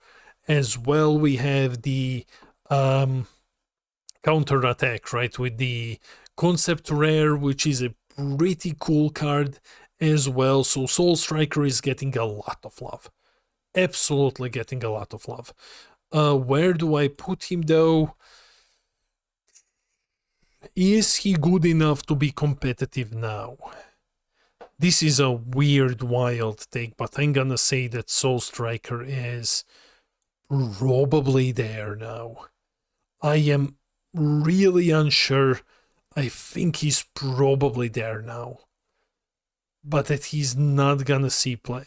S1: as well. We have the counter attack, right? With the Concept Rare, which is a pretty cool card as well. So Soul Striker is getting a lot of love. Absolutely getting a lot of love. Where do I put him though? Is he good enough to be competitive now? This is a weird, wild take, but I'm gonna say that Soul Striker is probably there now. I am really unsure. I think he's probably there now. But that he's not gonna see play.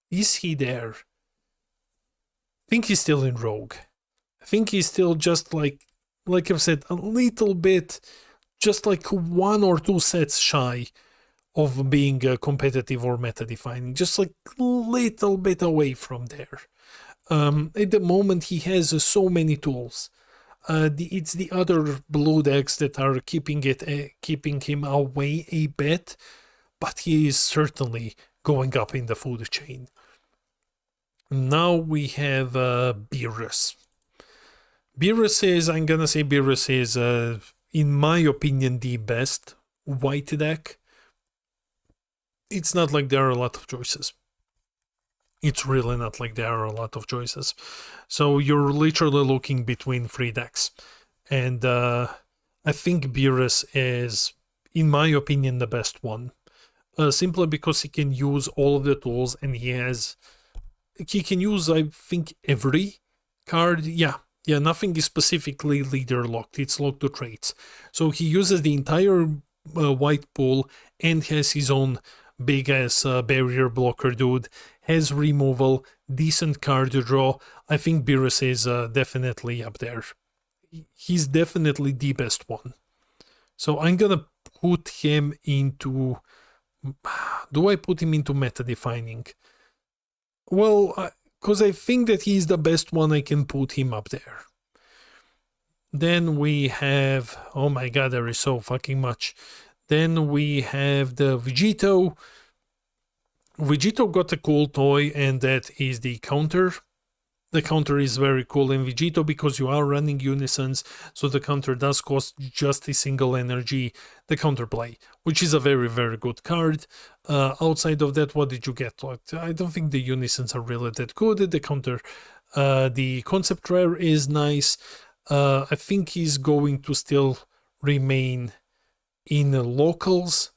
S1: Is he there? I think he's still in Rogue. I think he's still just like I've said, a little bit, just like 1 or 2 sets shy of being competitive or meta defining, just like a little bit away from there. At the moment, he has so many tools. It's the other blue decks that are keeping him away a bit, but he is certainly going up in the food chain. Now we have Beerus. I'm gonna say Beerus is, in my opinion, the best white deck. It's not like there are a lot of choices. It's really not like there are a lot of choices. So you're literally looking between 3 decks. And I think Beerus is, in my opinion, the best one. Simply because he can use all of the tools, and he can use, I think, every card. Yeah, nothing is specifically leader locked. It's locked to traits. So he uses the entire white pool and has his own big ass barrier blocker dude. Has removal, decent card draw. I think Beerus is definitely up there. He's definitely the best one. So I'm gonna put him into... Do I put him into meta defining? Well, because I think that he's the best one, I can put him up there. Then we have... Oh my god, there is so fucking much. Then we have the Vegito. Vegito got a cool toy, and that is the counter. The counter is very cool in Vegito because you are running unisons, so the counter does cost just a single energy, the counterplay, which is a very, very good card. Outside of that, what did you get? I don't think the unisons are really that good. The counter, the concept rare is nice. I think he's going to still remain in locals,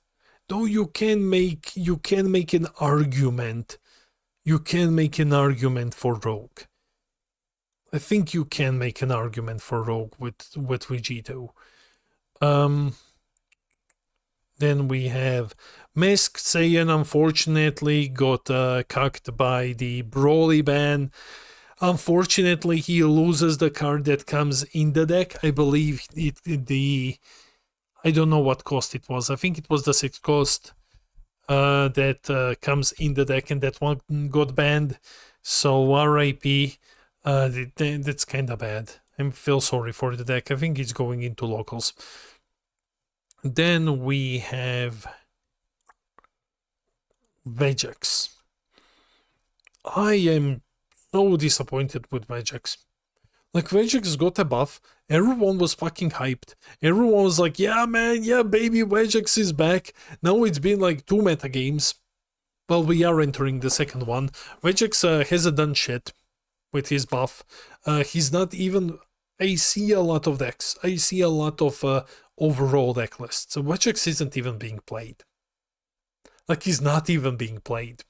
S1: though you can make an argument. You can make an argument for Rogue. I think you can make an argument for Rogue with Vegito. Then we have Masked Saiyan, unfortunately, got cucked by the Broly ban. Unfortunately, he loses the card that comes in the deck. I believe I don't know what cost it was. I think it was the 6 cost that comes in the deck, and that one got banned. So RIP. That's kind of bad. I feel sorry for the deck. I think it's going into locals. Then we have Vegex. I am so disappointed with Vegex. Like, Vegex got a buff. Everyone was fucking hyped. Everyone was like, yeah, man, yeah, baby, Vegex is back. Now it's been like 2 meta games. Well, we are entering the second one. Vegex hasn't done shit with his buff. He's not even... I see a lot of decks. I see a lot of overall deck lists. So Vegex isn't even being played. Like, he's not even being played.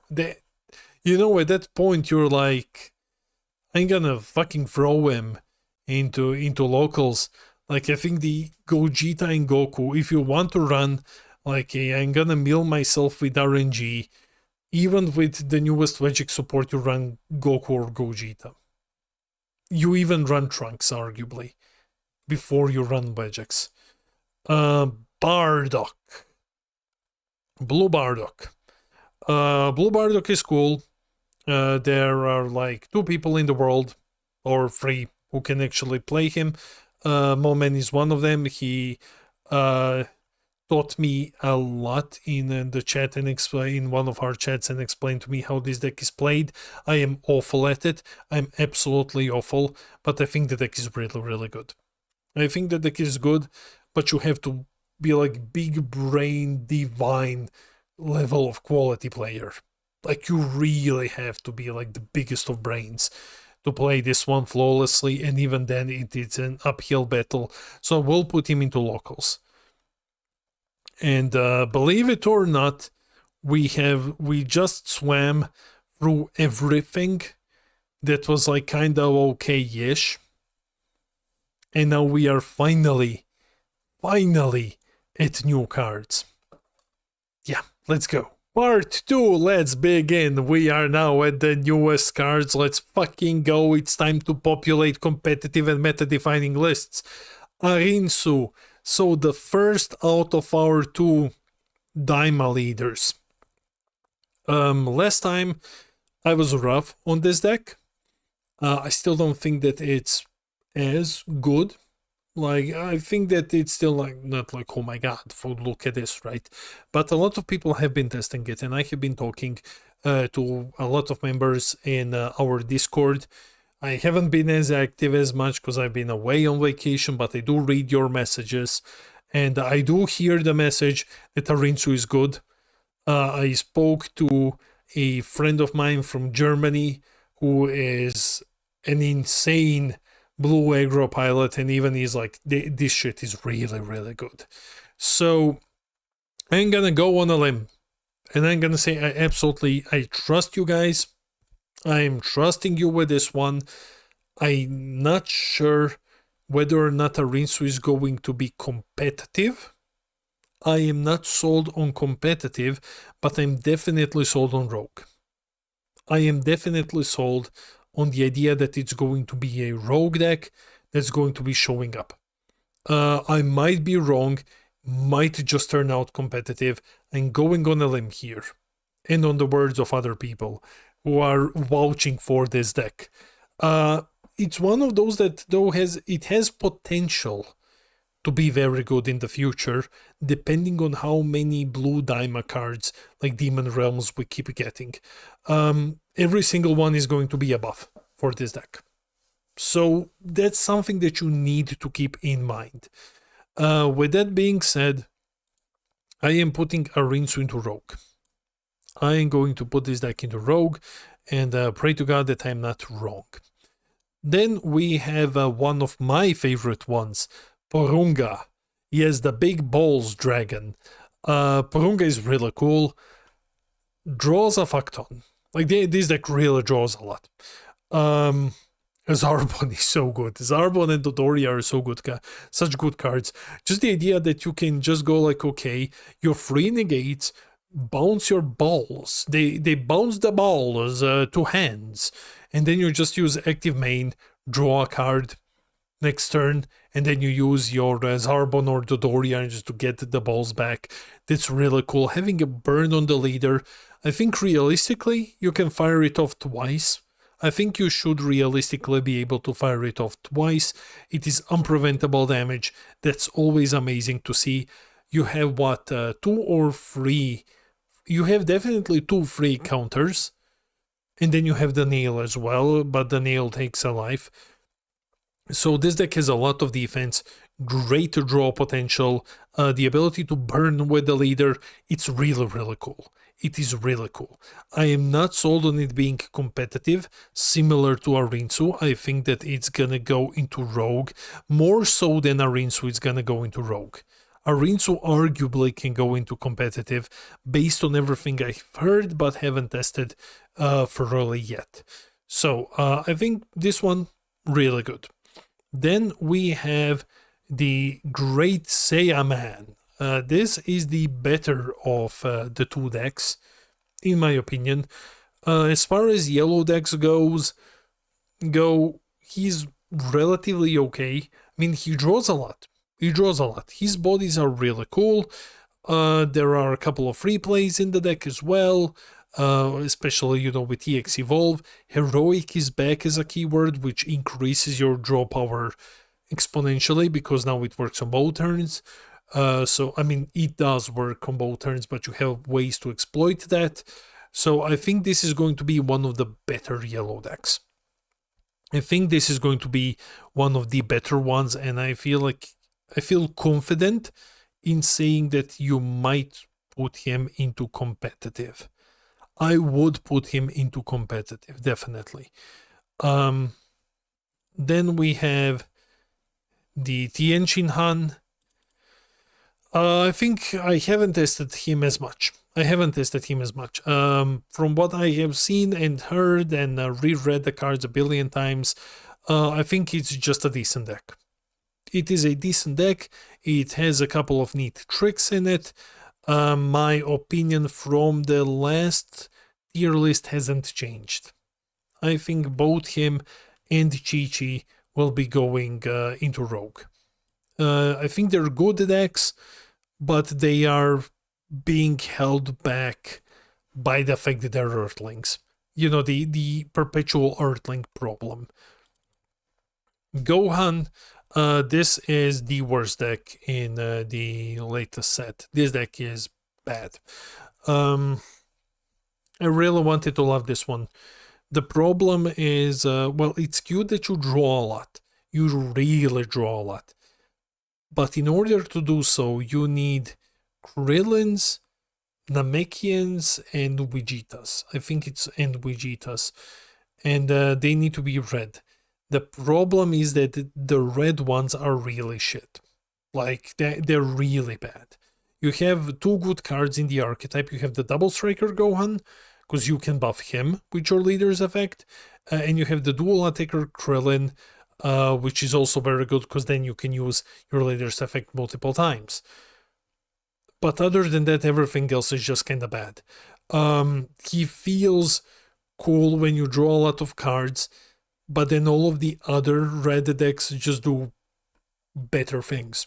S1: You know, at that point, you're like, I'm gonna fucking throw him into locals. Like, I think the Gogeta and Goku, if you want to run Like, I'm gonna mill myself with RNG. Even with the newest Veggie support, you run Goku or Gogeta. You even run Trunks, arguably, before you run Vegex. Bardock. Blue Bardock. Blue Bardock is cool. There are like 2 people in the world, or 3, who can actually play him. Momen is one of them. He taught me a lot in the chat and in one of our chats, and explained to me how this deck is played. I am awful at it. I'm absolutely awful, but I think the deck is really, really good. I think the deck is good, but you have to be like big brain, divine level of quality player. Like, you really have to be like the biggest of brains to play this one flawlessly, and even then it's an uphill battle. So we'll put him into locals. And believe it or not, we just swam through everything that was like kind of okay-ish. And now we are finally at new cards. Yeah, let's go. Part 2, let's begin. We are now at the newest cards. Let's fucking go. It's time to populate competitive and meta-defining lists. Arinsu. So the first out of our 2 Daima leaders. Last time I was rough on this deck. I still don't think that it's as good. Like, I think that it's still like not like, oh my god, look at this, right? But a lot of people have been testing it, and I have been talking to a lot of members in our Discord. I haven't been as active as much because I've been away on vacation, but I do read your messages, and I do hear the message that Arinsu is good. I spoke to a friend of mine from Germany who is an insane blue aggro pilot, and even he's like, this shit is really, really good. So I'm gonna go on a limb, and I'm gonna say I trust you guys. I'm trusting you with this one. I'm not sure whether or not Arinsu is going to be competitive. I am not sold on competitive, but I'm definitely sold on rogue. I am definitely sold on the idea that it's going to be a rogue deck that's going to be showing up. I might be wrong, might just turn out competitive. I'm going on a limb here, and on the words of other people who are vouching for this deck. It's one of those that though has potential to be very good in the future, depending on how many blue Daima cards like Demon Realms we keep getting. Every single one is going to be a buff for this deck. So that's something that you need to keep in mind. With that being said, I am putting Arinsu into Rogue. I am going to put this deck into Rogue, and pray to God that I'm not wrong. Then we have one of my favorite ones, Porunga. Yes, the big balls dragon. Porunga is really cool. Draws a fuck ton. Like, this deck really draws a lot. Zarbon is so good. Zarbon and Dodoria are so good, such good cards. Just the idea that you can just go like, okay, your free negates, bounce your balls. They bounce the balls to hands, and then you just use active main, draw a card next turn, and then you use your Zarbon or Dodoria just to get the balls back. That's really cool. Having a burn on the leader, I think realistically you can fire it off twice. I think you should realistically be able to fire it off twice. It is unpreventable damage. That's always amazing to see. You have 2 or 3. You have definitely 2 free counters. And then you have the nail as well, but the nail takes a life. So this deck has a lot of defense, great draw potential, the ability to burn with the leader. It's really, really cool. It is really cool. I am not sold on it being competitive, similar to Arinsu. I think that it's gonna go into Rogue, more so than Arinsu is gonna go into Rogue. Arinsu arguably can go into competitive based on everything I've heard but haven't tested thoroughly yet. So I think this one, really good. Then we have the Great Saiyaman. This is the better of the two decks, in my opinion. As far as yellow decks go, he's relatively okay. I mean, he draws a lot. His bodies are really cool. There are a couple of free plays in the deck as well, especially, you know, with EX Evolve. Heroic is back as a keyword, which increases your draw power exponentially because now it works on both turns. So, I mean, it does work on both turns, but you have ways to exploit that. So I think this is going to be one of the better yellow decks. I think this is going to be one of the better ones, and I feel confident in saying that you might put him into competitive. I would put him into competitive, definitely. Then we have the Tianqin Han. I think I haven't tested him as much. From what I have seen and heard and reread the cards a billion times, I think it's just a decent deck. It is a decent deck. It has a couple of neat tricks in it. My opinion from the last tier list hasn't changed. I think both him and Chi-Chi will be going into Rogue. I think they're good decks, but they are being held back by the fact that they're Earthlings. You know, the perpetual Earthling problem. Gohan, this is the worst deck in the latest set. This deck is bad. I really wanted to love this one. The problem is, well, it's cute that you draw a lot. You really draw a lot. But in order to do so, you need Krillins, Namekians, and Vegetas. I think it's and Vegetas. And they need to be red. The problem is that the red ones are really shit. Like, they're really bad. You have two good cards in the archetype. You have the Double Striker Gohan, because you can buff him with your leader's effect. And you have the Dual Attacker Krillin, which is also very good, because then you can use your leader's effect multiple times. But other than that, everything else is just kind of bad. He feels cool when you draw a lot of cards, but then all of the other red decks just do better things.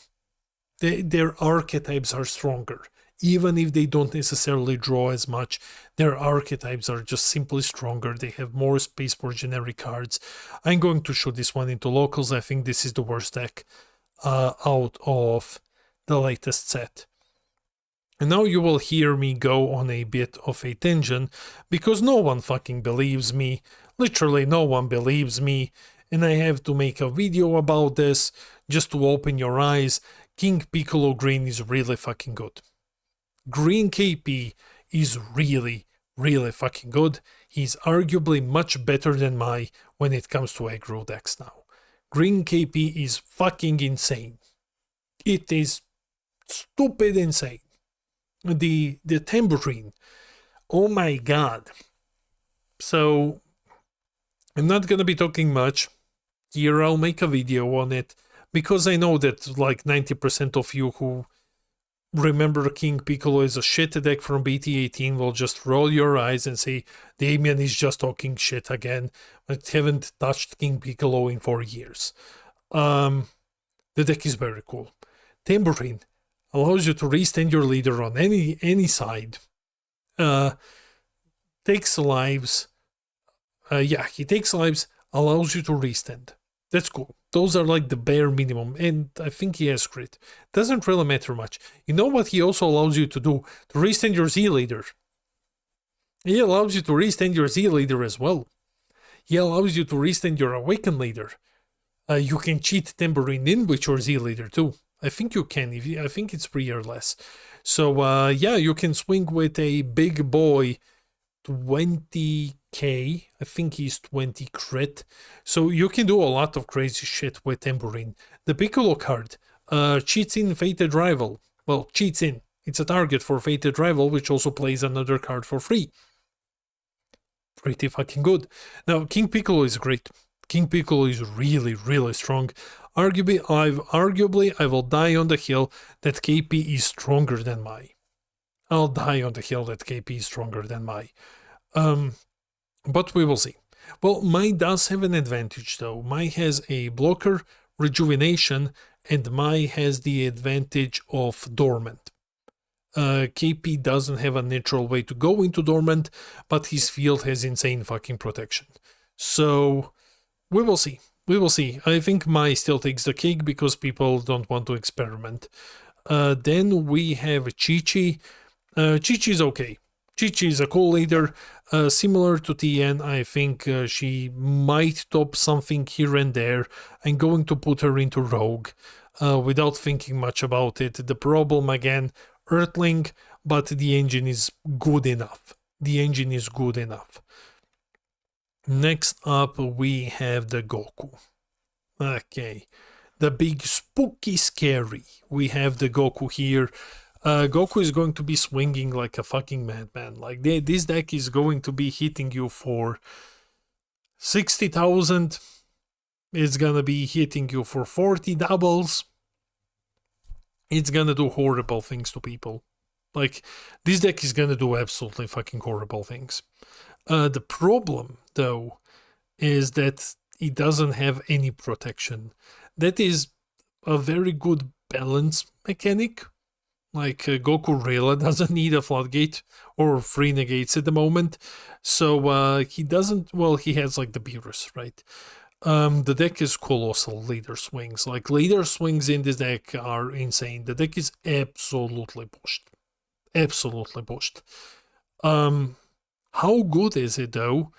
S1: Their archetypes are stronger. Even if they don't necessarily draw as much, their archetypes are just simply stronger. They have more space for generic cards. I'm going to show this one into locals. I think this is the worst deck out of the latest set. And now you will hear me go on a bit of a tangent, because no one fucking believes me. Literally no one believes me. And I have to make a video about this just to open your eyes. King Piccolo Green is really fucking good. Green KP is really, really fucking good. He's arguably much better than Mai when it comes to aggro decks now. Green KP is fucking insane. It is stupid insane. The tambourine, oh my god. So I'm not gonna be talking much here. I'll make a video on it, because I know that like 90% of you who remember King Piccolo as a shit deck from BT18 will just roll your eyes and say Damien is just talking shit again. I haven't touched King Piccolo in 4 years. The deck is very cool. Tambourine allows you to restand your leader on any side. Takes lives. He takes lives, allows you to restand. That's cool. Those are like the bare minimum, and I think he has crit. Doesn't really matter much. You know what he also allows you to do? To restand your Z leader. He allows you to restand your Z leader as well. He allows you to restand your Awakened leader. You can cheat Tambourine in with your Z leader too. I think you can. I think it's 3 or less. So you can swing with a big boy 20k. I think he's 20 crit. So you can do a lot of crazy shit with Tambourine. The Piccolo card cheats in Fated Rival. Well, cheats in. It's a target for Fated Rival, which also plays another card for free. Pretty fucking good. Now, King Piccolo is great. King Piccolo is really, really strong. Arguably, I will die on the hill that KP is stronger than Mai. I'll die on the hill that KP is stronger than Mai. But we will see. Well, Mai does have an advantage though. Mai has a blocker, rejuvenation, and Mai has the advantage of dormant. KP doesn't have a natural way to go into dormant, but his field has insane fucking protection. So we will see. We will see. I think Mai still takes the cake because people don't want to experiment. Then we have Chi-Chi. Chi-Chi is okay. Chi-Chi is a cool leader. Similar to TN, I think she might top something here and there. I'm going to put her into Rogue without thinking much about it. The problem, again, Earthling, but the engine is good enough. The engine is good enough. Next up, we have the Goku. Okay. The big spooky scary. We have the Goku here. Goku is going to be swinging like a fucking madman. Like this deck is going to be hitting you for 60,000. It's gonna be hitting you for 40 doubles. It's gonna do horrible things to people. Like, this deck is gonna do absolutely fucking horrible things. The problem, though, is that it doesn't have any protection. That is a very good balance mechanic. Like, Goku really doesn't need a floodgate or 3 negates at the moment. So he doesn't, well, he has like the Beerus, right? The deck is colossal leader swings. Like, leader swings in this deck are insane. The deck is absolutely pushed. Absolutely pushed. How good is it though?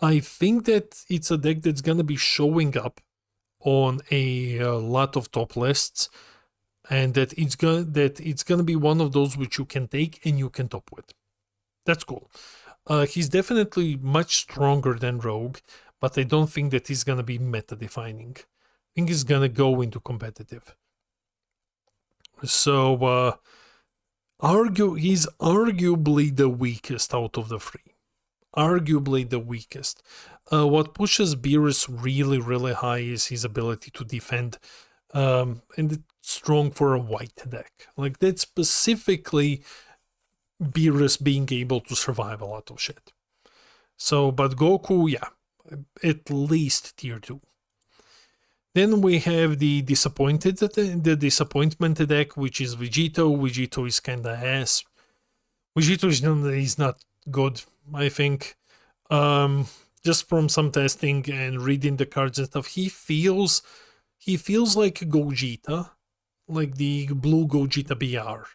S1: I think that it's a deck that's gonna be showing up on a lot of top lists, and that it's gonna be one of those which you can take and you can top with. That's cool. He's definitely much stronger than Rogue, but I don't think that he's gonna be meta defining. I think he's gonna go into competitive. So he's arguably the weakest out of the three. Arguably the weakest. What pushes Beerus really, really high is his ability to defend, and it's strong for a white deck. Like, that's specifically Beerus being able to survive a lot of shit. So, but Goku, yeah, at least tier 2. Then we have the disappointment deck, which is Vegito. Vegito is kinda ass. Vegito is not good, I think. Just from some testing and reading the cards and stuff, he feels like Gogeta, like the blue Gogeta BR.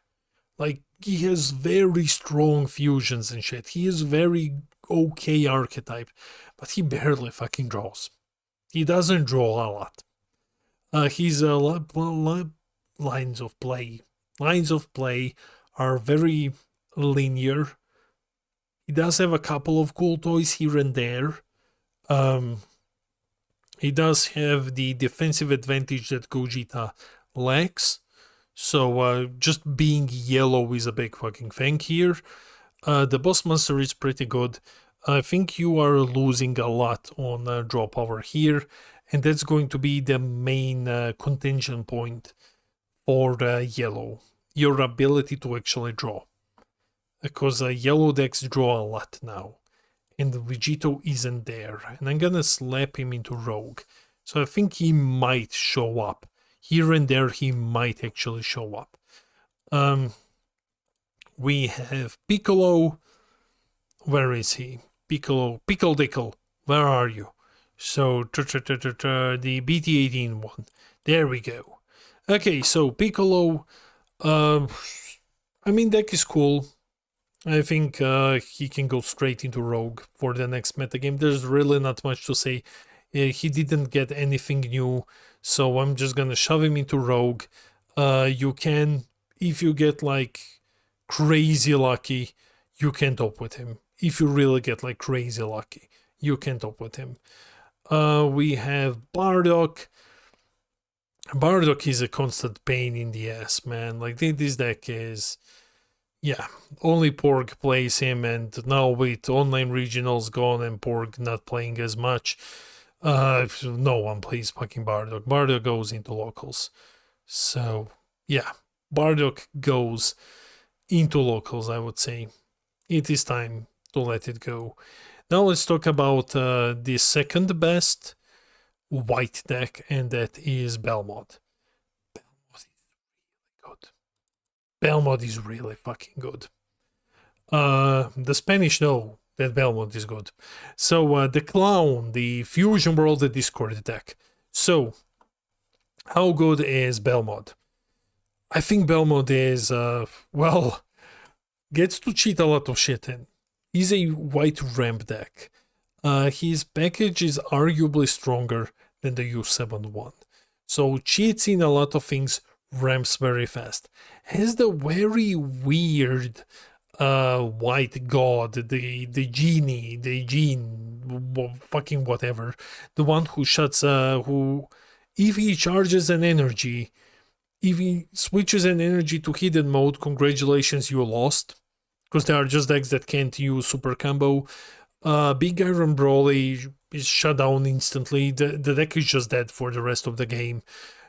S1: Like, he has very strong fusions and shit. He is very okay archetype, but he barely fucking draws. He doesn't draw a lot. His lines of play are very linear. He does have a couple of cool toys here and there. He does have the defensive advantage that Gogeta lacks. So just being yellow is a big fucking thing here. The boss monster is pretty good. I think you are losing a lot on draw power here, and that's going to be the main contention point for yellow. Your ability to actually draw. Because yellow decks draw a lot now, and Vegito isn't there, and I'm gonna slap him into Rogue. So I think he might show up. Here and there he might actually show up. We have Piccolo. Where is he? Piccolo Dickle, where are you? So, the BT18 one. There we go. Okay, so Piccolo, I mean, deck is cool. I think he can go straight into Rogue for the next metagame. There's really not much to say. He didn't get anything new, so I'm just gonna shove him into Rogue. You can, if you get like crazy lucky, you can top with him. If you really get like crazy lucky, you can top with him. We have Bardock. Bardock is a constant pain in the ass, man. Like, this deck is, yeah, only Porg plays him, and now with online regionals gone and Porg not playing as much, No one plays fucking Bardock. Bardock goes into locals. So, yeah, Bardock goes into locals, I would say. It is time to let it go. Now let's talk about the second best white deck, and that is Belmod. Belmod is good. Belmod is really fucking good. The Spanish know that Belmod is good. So the Clown, the Fusion World, the Discord deck. So how good is Belmod? I think Belmod is, well, gets to cheat a lot of shit in. He's a white ramp deck. His package is arguably stronger than the U7-1. So cheats in a lot of things, ramps very fast. Has the very weird white god, the genie, the gene, fucking whatever. The one who shuts, who, if he charges an energy, if he switches an energy to hidden mode, congratulations, you lost. Because there are just decks that can't use super combo. Big Iron Brawly is shut down instantly. The deck is just dead for the rest of the game.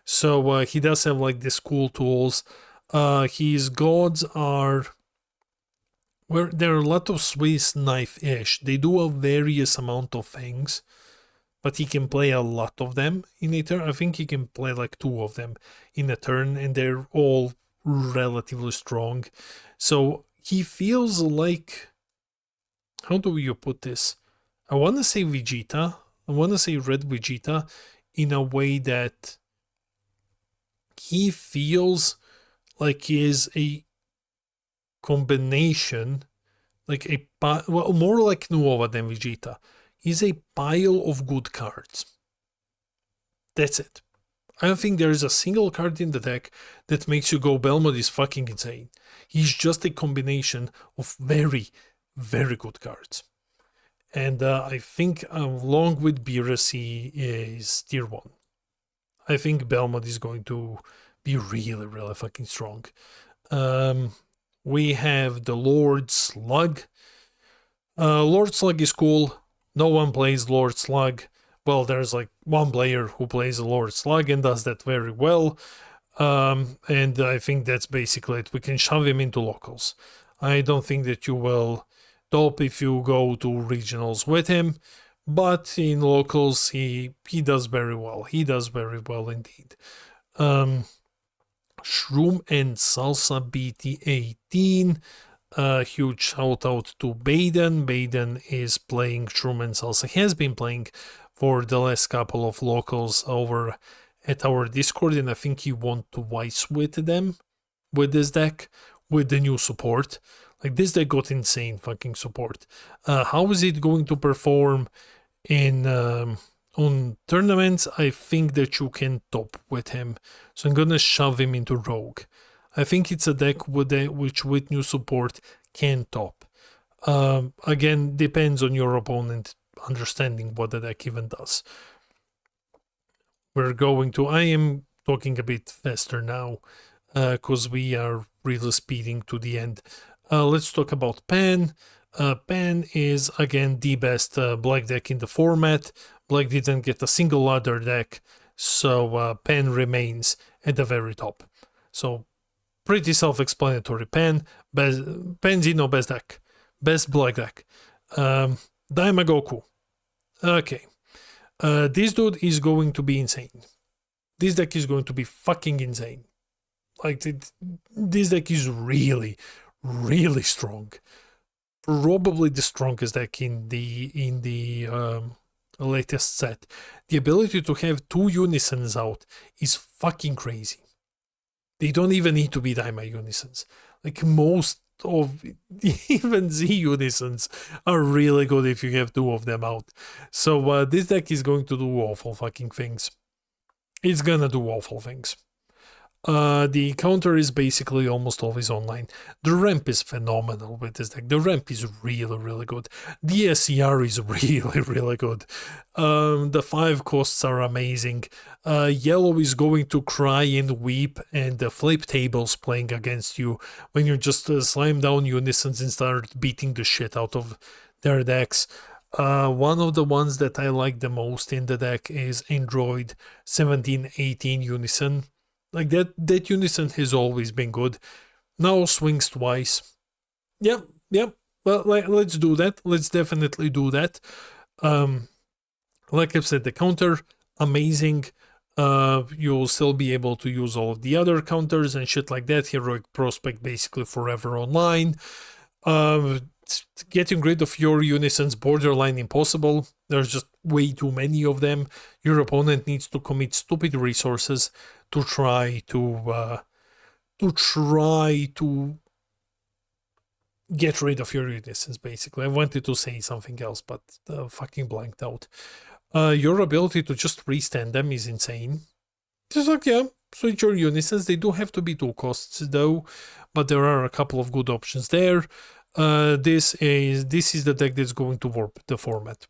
S1: So he does have like these cool tools. His gods are, where there are a lot of Swiss knife-ish. They do a various amount of things, but he can play a lot of them in a turn. I think he can play like 2 of them in a turn, and they're all relatively strong. So he feels like, how do you put this? I want to say Vegeta. I want to say Red Vegeta in a way that he feels like he is a combination, like a, well, more like Nuova than Vegeta. He's a pile of good cards. That's it. I don't think there is a single card in the deck that makes you go, Belmod is fucking insane. He's just a combination of very, very good cards. And I think along with BRC is tier 1. I think Belmod is going to be really, really fucking strong. We have the Lord Slug. Lord Slug is cool. No one plays Lord Slug. Well, there's like one player who plays a Lord Slug and does that very well. And I think that's basically it. We can shove him into locals. I don't think that you will top if you go to regionals with him, but in locals he does very well. He does very well indeed. Shroom and Salsa BT18. Huge shout out to Baden. Baden is playing Shroom and Salsa. He has been playing for the last couple of locals over at our Discord, and I think he won twice with them, with this deck, with the new support. Like, this deck got insane fucking support. How is it going to perform in on tournaments? I think that you can top with him. So I'm gonna shove him into Rogue. I think it's a deck which with new support can top. Again, depends on your opponent understanding what the deck even does. We're going to, I am talking a bit faster now because we are really speeding to the end. Let's talk about Pan. Pan is again the best black deck in the format. Black didn't get a single other deck, so Pan remains at the very top. So pretty self-explanatory. Pan, Zeno, best deck, best black deck. Daima Goku. Okay. This dude is going to be insane. This deck is going to be fucking insane. Like, this deck is really, really strong. Probably the strongest deck in the latest set. The ability to have 2 unisons out is fucking crazy. They don't even need to be Daima unisons. Like, most of even Z unisons are really good if you have 2 of them out. So this deck is going to do awful fucking things. It's gonna do awful things. The counter is basically almost always online. The ramp is phenomenal with this deck. The ramp is really, really good. The SCR is really, really good. The 5 costs are amazing. Yellow is going to cry and weep, and the flip tables playing against you when you just slam down unisons and start beating the shit out of their decks. One of the ones that I like the most in the deck is Android 1718 Unison. Like that Unison has always been good. Now swings twice. Yep, yep. Well, let's do that. Let's definitely do that. Like I've said, the counter, amazing. You'll still be able to use all of the other counters and shit like that. Heroic Prospect basically forever online. Getting rid of your Unison's borderline impossible. There's just way too many of them. Your opponent needs to commit stupid resources to try to get rid of your Unisons, basically. I wanted to say something else, but fucking blanked out. Your ability to just restand them is insane. Just like, yeah, switch your Unisons. They do have to be 2 costs though, but there are a couple of good options there. This is the deck that's going to warp the format.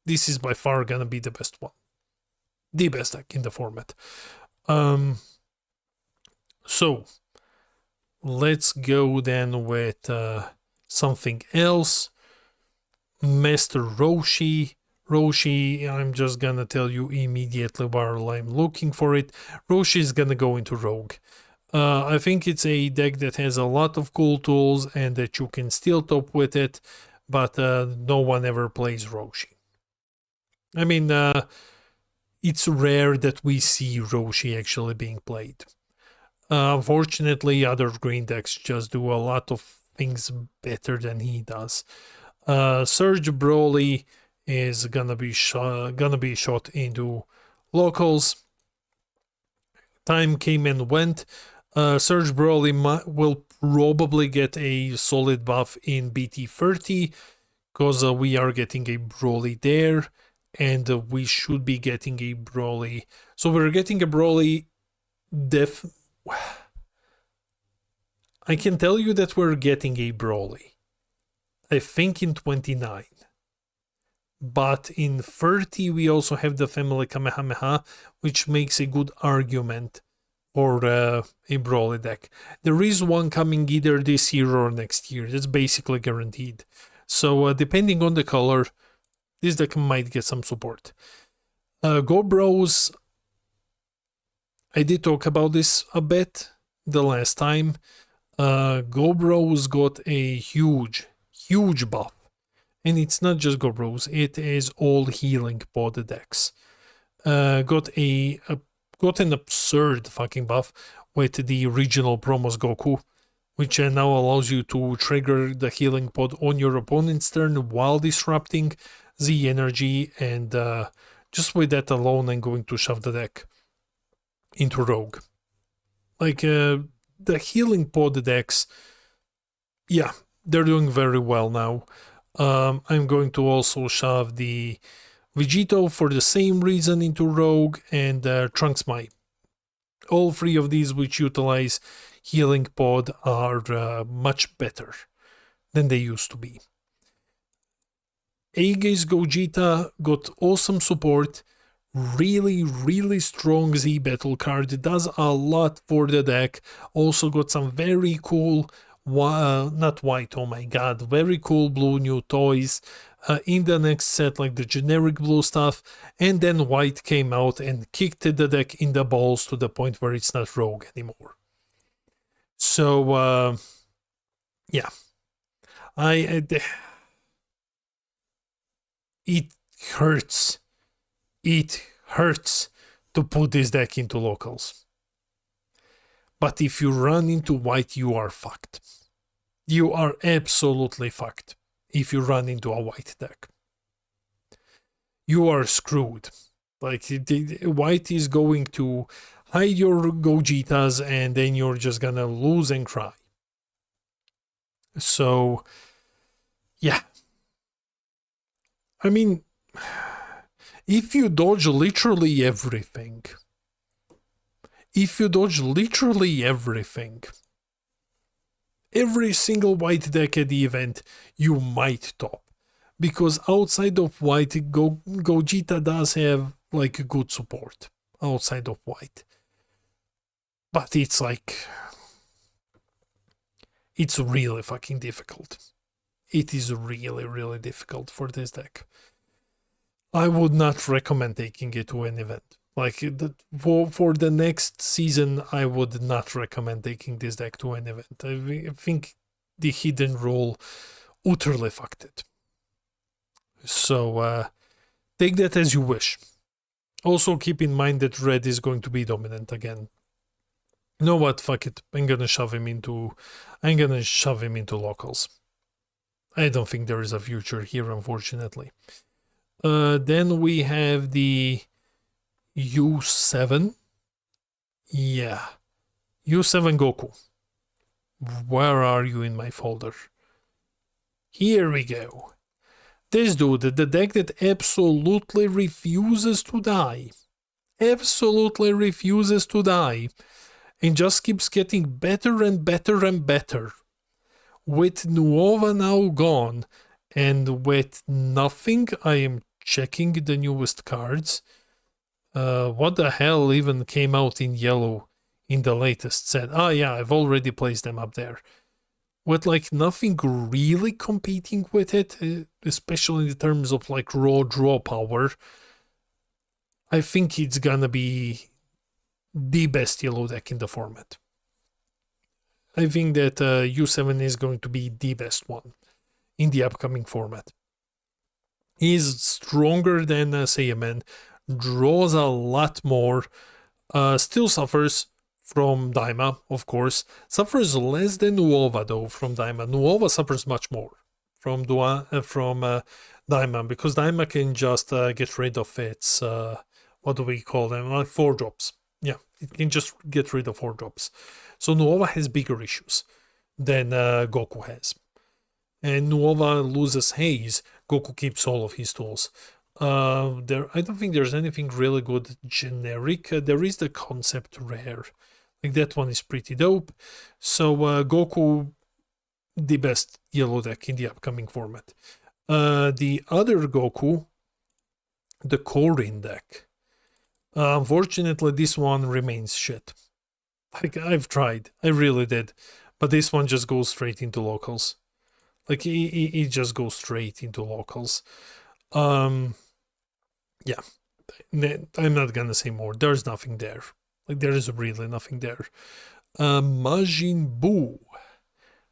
S1: This is by far gonna be the best one. The best deck in the format. So let's go then with something else. Master Roshi. Roshi, I'm just gonna tell you immediately while I'm looking for it. Roshi is gonna go into Rogue. I think it's a deck that has a lot of cool tools and that you can still top with it, but no one ever plays Roshi. I mean, it's rare that we see Roshi actually being played. Unfortunately, other green decks just do a lot of things better than he does. Surge Broly is gonna be shot into locals. Time came and went. Surge Broly will probably get a solid buff in BT30 because we are getting a Broly there, and we should be getting a Broly. So we're getting a Broly I can tell you that we're getting a Broly. I think in 29. But in 30 we also have the Family Kamehameha, which makes a good argument for a Broly deck. There is one coming either this year or next year. That's basically guaranteed. So depending on the color, this deck might get some support. Go Bros. I did talk about this a bit the last time. Go Bros got a huge buff. And it's not just Go Bros, it is all healing pod decks. Got an absurd fucking buff with the regional promos Goku, which now allows you to trigger the healing pod on your opponent's turn while disrupting the energy, and just with that alone I'm going to shove the deck into Rogue. Like the healing pod decks, yeah, they're doing very well now. I'm going to also shove the Vegito for the same reason into Rogue, and Trunks Mai. All 3 of these which utilize healing pod are much better than they used to be. Aegis Gogeta got awesome support. Really strong Z battle card. It does a lot for the deck. Also got some very cool not white, oh my god, very cool blue new toys in the next set, like the generic blue stuff, and then white came out and kicked the deck in the balls to the point where it's not Rogue anymore. So yeah, it hurts to put this deck into locals. But if you run into white, you are fucked. You are absolutely fucked if you run into a white deck. You are screwed. Like, white is going to hide your Gogetas, and then you're just gonna lose and cry. So, yeah. I mean, if you dodge literally everything, every single white deck at the event, you might top. Because outside of white, Gogeta does have like good support outside of white. But it's like, it's really fucking difficult. it is really, really difficult for this deck. I would not recommend taking it to an event. Like, for the next season, I would not recommend taking this deck to an event. I think the hidden rule utterly fucked it. So, take that as you wish. Also, keep in mind that red is going to be dominant again. You know what? Fuck it. I'm gonna shove him into locals. I don't think there is a future here, unfortunately. Then we have the U7. Yeah. U7 Goku. Where are you in my folder? Here we go. This dude, the deck that absolutely refuses to die. Absolutely refuses to die. And just keeps getting better and better and better. With Nuova now gone, and with nothing, I am checking the newest cards. What the hell even came out in yellow in the latest set? Ah, yeah, I've already placed them up there. With like nothing really competing with it, especially in terms of like raw draw power, I think it's gonna be the best yellow deck in the format. I think that U7 is going to be the best one in the upcoming format. He's stronger than Saiyaman, draws a lot more, still suffers from Daima, of course. Suffers less than Nuova, though, from Daima. Nuova suffers much more from Daima, because Daima can just get rid of its, what do we call them, like 4-drops. Yeah, it can just get rid of 4-drops. So Nuova has bigger issues than Goku has. And Nuova loses Haze, Goku keeps all of his tools. I don't think there's anything really good generic. There is the concept rare. Like, that one is pretty dope. So Goku, the best yellow deck in the upcoming format. The other Goku, the Korin deck. Unfortunately, this one remains shit. Like, I've tried. I really did. But this one just goes straight into locals. Like, it just goes straight into locals. Yeah. I'm not gonna say more. There's nothing there. Like, there is really nothing there. Majin Buu.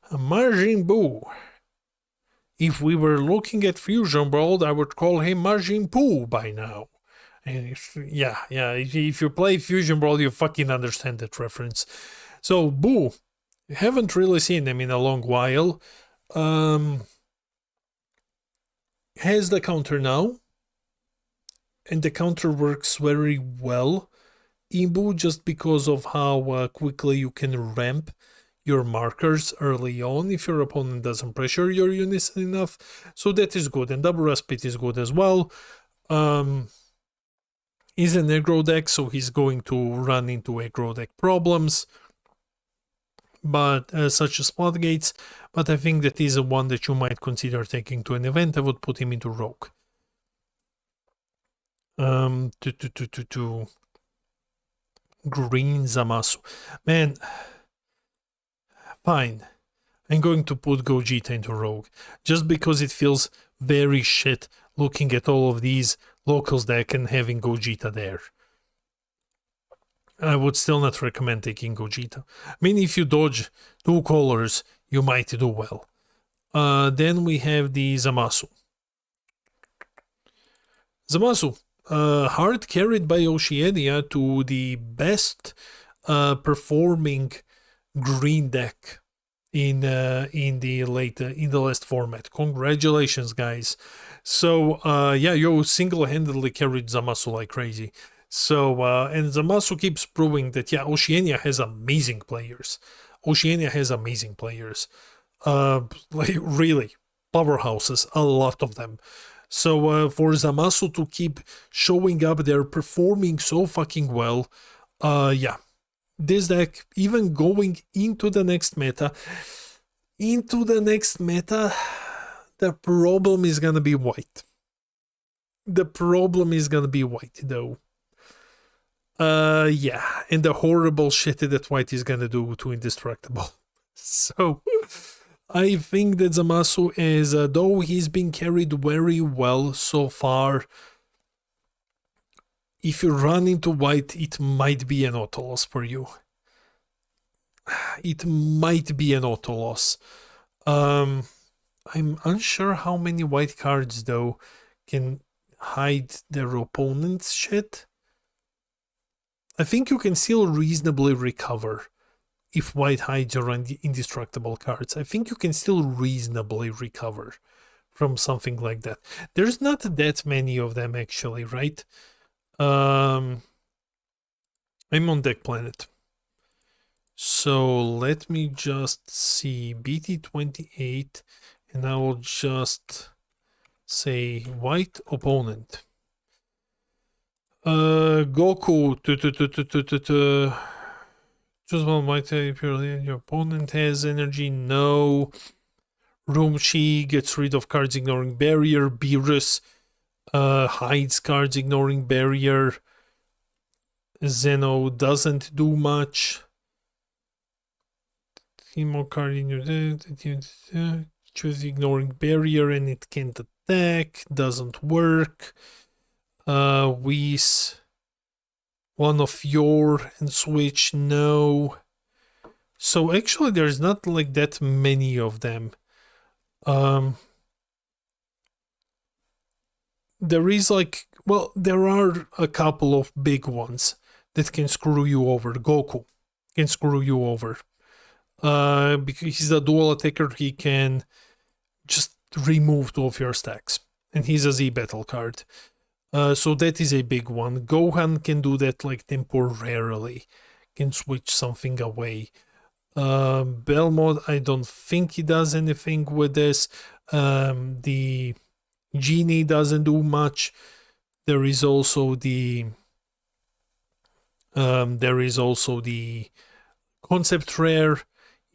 S1: Majin Buu. If we were looking at Fusion World, I would call him Majin Buu by now. And if you play Fusion World, you fucking understand that reference. So, Buu. Haven't really seen him in a long while. Has the counter now. And the counter works very well. Imbu, just because of how quickly you can ramp your markers early on if your opponent doesn't pressure your units enough. So that is good. And double speed is good as well. He's an aggro deck, so he's going to run into aggro deck problems, but such as floodgates. But I think that is one that you might consider taking to an event. I would put him into Rogue. Green Zamasu. Man, fine. I'm going to put Gogeta into Rogue, just because it feels very shit looking at all of these locals deck and having Gogeta there. I would still not recommend taking Gogeta. I mean, if you dodge 2 colors, you might do well. Then we have the Zamasu. Zamasu, hard carried by Oceania to the best performing green deck in the last format. Congratulations, guys. So yeah, you single-handedly carried Zamasu like crazy. So and Zamasu keeps proving that, yeah, Oceania has amazing players. Oceania has amazing players. Like, really, powerhouses, a lot of them. So for Zamasu to keep showing up there, performing so fucking well, yeah, this deck, even going into the next meta, the problem is gonna be white. The problem is gonna be white, though. Yeah, and the horrible shit that white is gonna do to Indestructible. So, I think that Zamasu is, though he's been carried very well so far, if you run into white, it might be an auto loss for you. It might be an auto loss. I'm unsure how many white cards, though, can hide their opponent's shit. I think you can still reasonably recover if white hides your indestructible cards. I think you can still reasonably recover from something like that. There's not that many of them, actually, right? I'm on Deck Planet. So let me just see BT28, and I will just say white opponent. Goku. Just one white purely. Your opponent has energy. No. Rumshi gets rid of cards ignoring barrier. Beerus hides cards ignoring barrier. Zeno doesn't do much. More card in your choose ignoring barrier and it can't attack. Doesn't work. Whis. One of your and switch. No. So actually there's not like that many of them. There is like, well, there are a couple of big ones that can screw you over. Goku can screw you over. Because he's a dual attacker, he can just remove 2 of your stacks. And he's a Z battle card. So that is a big one. Gohan can do that like temporarily. Can switch something away. Belmont, I don't think he does anything with this. The Genie doesn't do much. There is also the concept rare.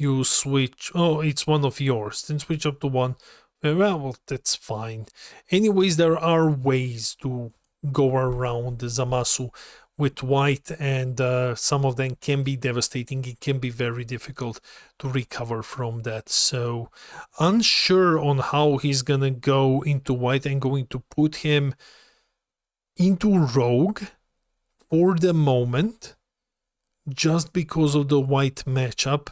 S1: You switch. Oh, it's one of yours. Then switch up to one. Well, that's fine. Anyways, there are ways to go around Zamasu with white, and some of them can be devastating. It can be very difficult to recover from that. So, unsure on how he's gonna go into white. I'm going to put him into rogue for the moment, just because of the white matchup.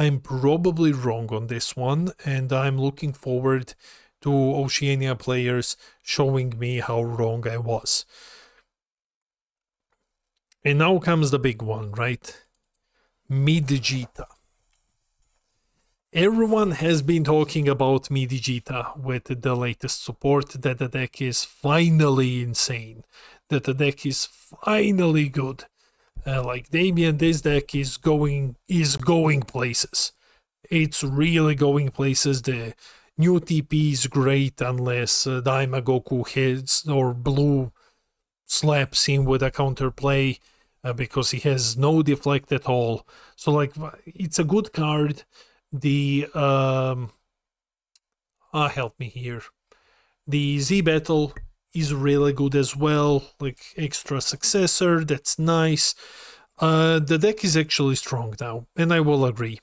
S1: I'm probably wrong on this one, and I'm looking forward to Oceania players showing me how wrong I was. And now comes the big one, right? Mid-Jita. Everyone has been talking about Mid-Jita with the latest support, that the deck is finally insane, that the deck is finally good. Like Damien, this deck is going places. It's really going places. The new TP is great unless Daima Goku hits or Blue slaps him with a counterplay, because he has no deflect at all. So like, it's a good card. The help me here. The Z Battle is really good as well, like extra successor, that's nice. The deck is actually strong now, and I will agree.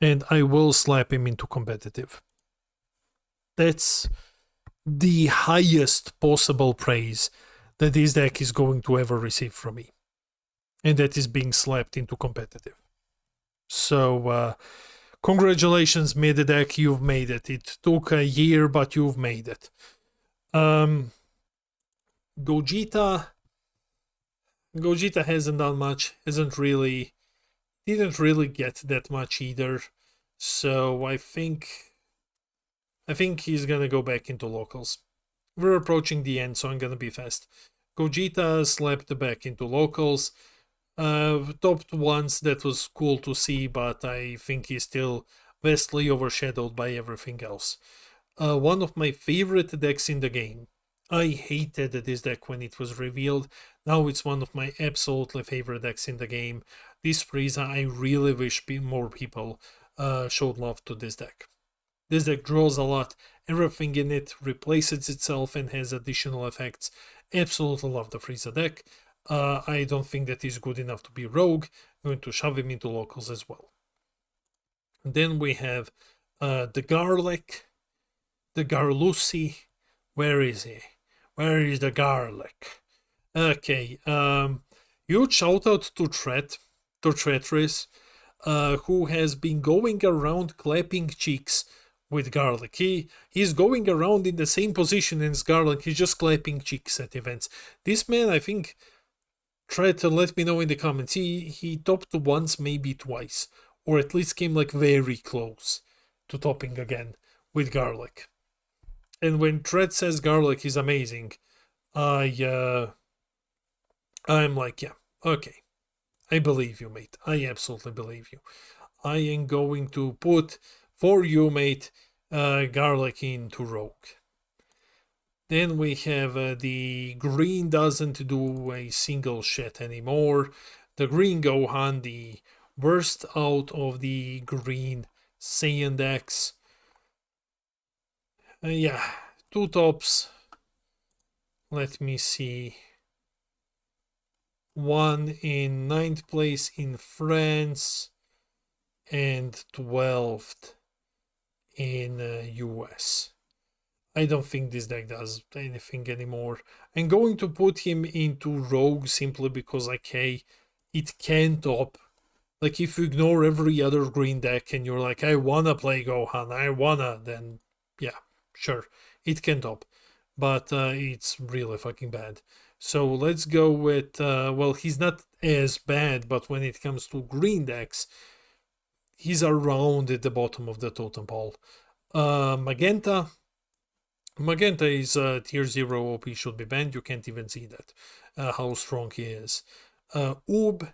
S1: And I will slap him into competitive. That's the highest possible praise that this deck is going to ever receive from me. And that is being slapped into competitive. So, congratulations, mid deck, you've made it. It took a year, but you've made it. Gogeta hasn't done much, didn't really get that much either. So I think he's gonna go back into locals. We're approaching the end, so I'm gonna be fast. Gogeta slapped back into locals. Topped once, that was cool to see, but I think he's still vastly overshadowed by everything else. One of my favorite decks in the game. I hated this deck when it was revealed. Now it's one of my absolutely favorite decks in the game. This Frieza, I really wish more people showed love to this deck. This deck draws a lot. Everything in it replaces itself and has additional effects. Absolutely love the Frieza deck. I don't think that is good enough to be rogue. I'm going to shove him into locals as well. And then we have The garlic, the garlusi. Where is he? Where is the garlic? Okay. Huge shout out to Tretris, who has been going around clapping cheeks with garlic. He's going around in the same position as garlic. He's just clapping cheeks at events. This man, I think, try to let me know in the comments. He topped once, maybe twice, or at least came like very close to topping again with garlic. And when Tread says garlic is amazing, I'm like, yeah, okay, I believe you, mate. I absolutely believe you. I am going to put for you, mate, garlic into Rogue. Then we have the green doesn't do a single shit anymore. The green Gohan, the worst out of the green Saiyan decks. Yeah, two tops. Let me see. One in 9th place in France and 12th in US. I don't think this deck does anything anymore. I'm going to put him into Rogue simply because, like, hey, it can top. Like, if you ignore every other green deck and you're like, I wanna play Gohan, then yeah, sure, it can top. But it's really fucking bad. So let's go with, well, he's not as bad, but when it comes to green decks, he's around at the bottom of the totem pole. Magenta is tier 0 OP, should be banned. You can't even see that, how strong he is. Oob,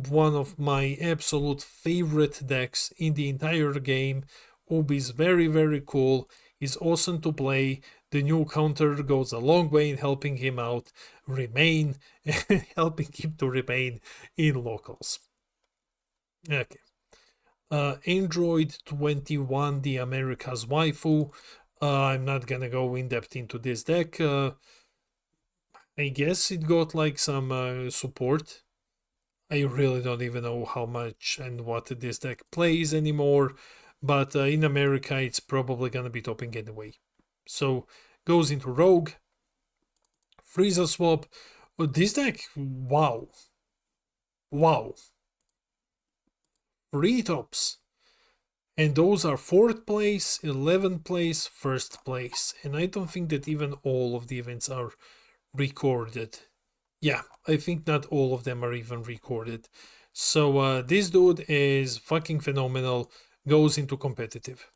S1: one of my absolute favorite decks in the entire game. Oob is very, very cool. He's awesome to play. The new counter goes a long way in helping him out, helping him to remain in locals. Okay. Android 21, the America's waifu. I'm not gonna go in depth into this deck. I guess it got like some support. I really don't even know how much and what this deck plays anymore, but in America it's probably gonna be topping anyway. So goes into Rogue. Frieza swap. This deck, wow. 3 tops. And those are 4th place, 11th place, 1st place. And I don't think that even all of the events are recorded. Yeah, I think not all of them are even recorded. So this dude is fucking phenomenal. Goes into competitive.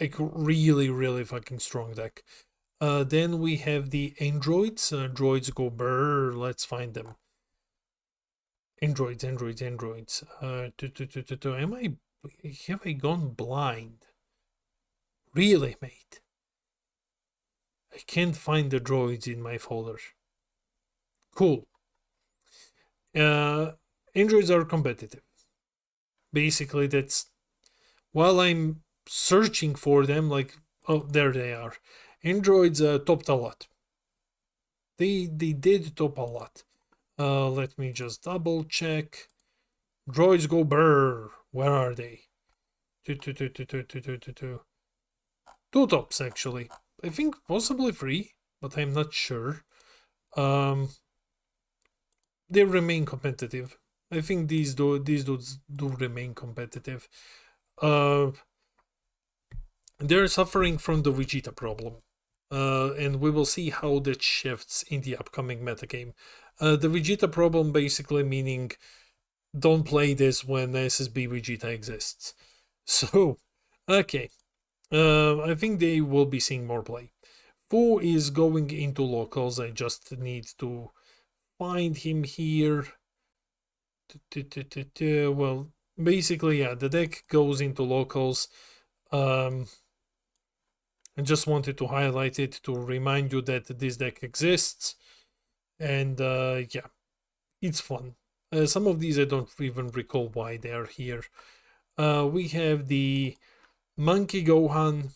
S1: Like, really, really fucking strong deck. Then we have the androids. Droids go brrr. Let's find them. Androids. Have I gone blind? Really, mate? I can't find the droids in my folder. Cool. Androids are competitive. Basically, that's while I'm searching for them, like, oh, there they are. Androids topped a lot. They did top a lot. Let me just double check. Droids go brrr. Where are they? Two tops, actually. I think possibly 3, but I'm not sure. They remain competitive. I think these dudes do remain competitive. They're suffering from the Vegeta problem. And we will see how that shifts in the upcoming metagame. The Vegeta problem basically meaning don't play this when SSB Vegeta exists. So, okay. I think they will be seeing more play. Fu is going into locals. I just need to find him here. Well, basically, yeah, the deck goes into locals. I just wanted to highlight it to remind you that this deck exists. And yeah, it's fun. Some of these I don't even recall why they are here. We have the Monkey Gohan.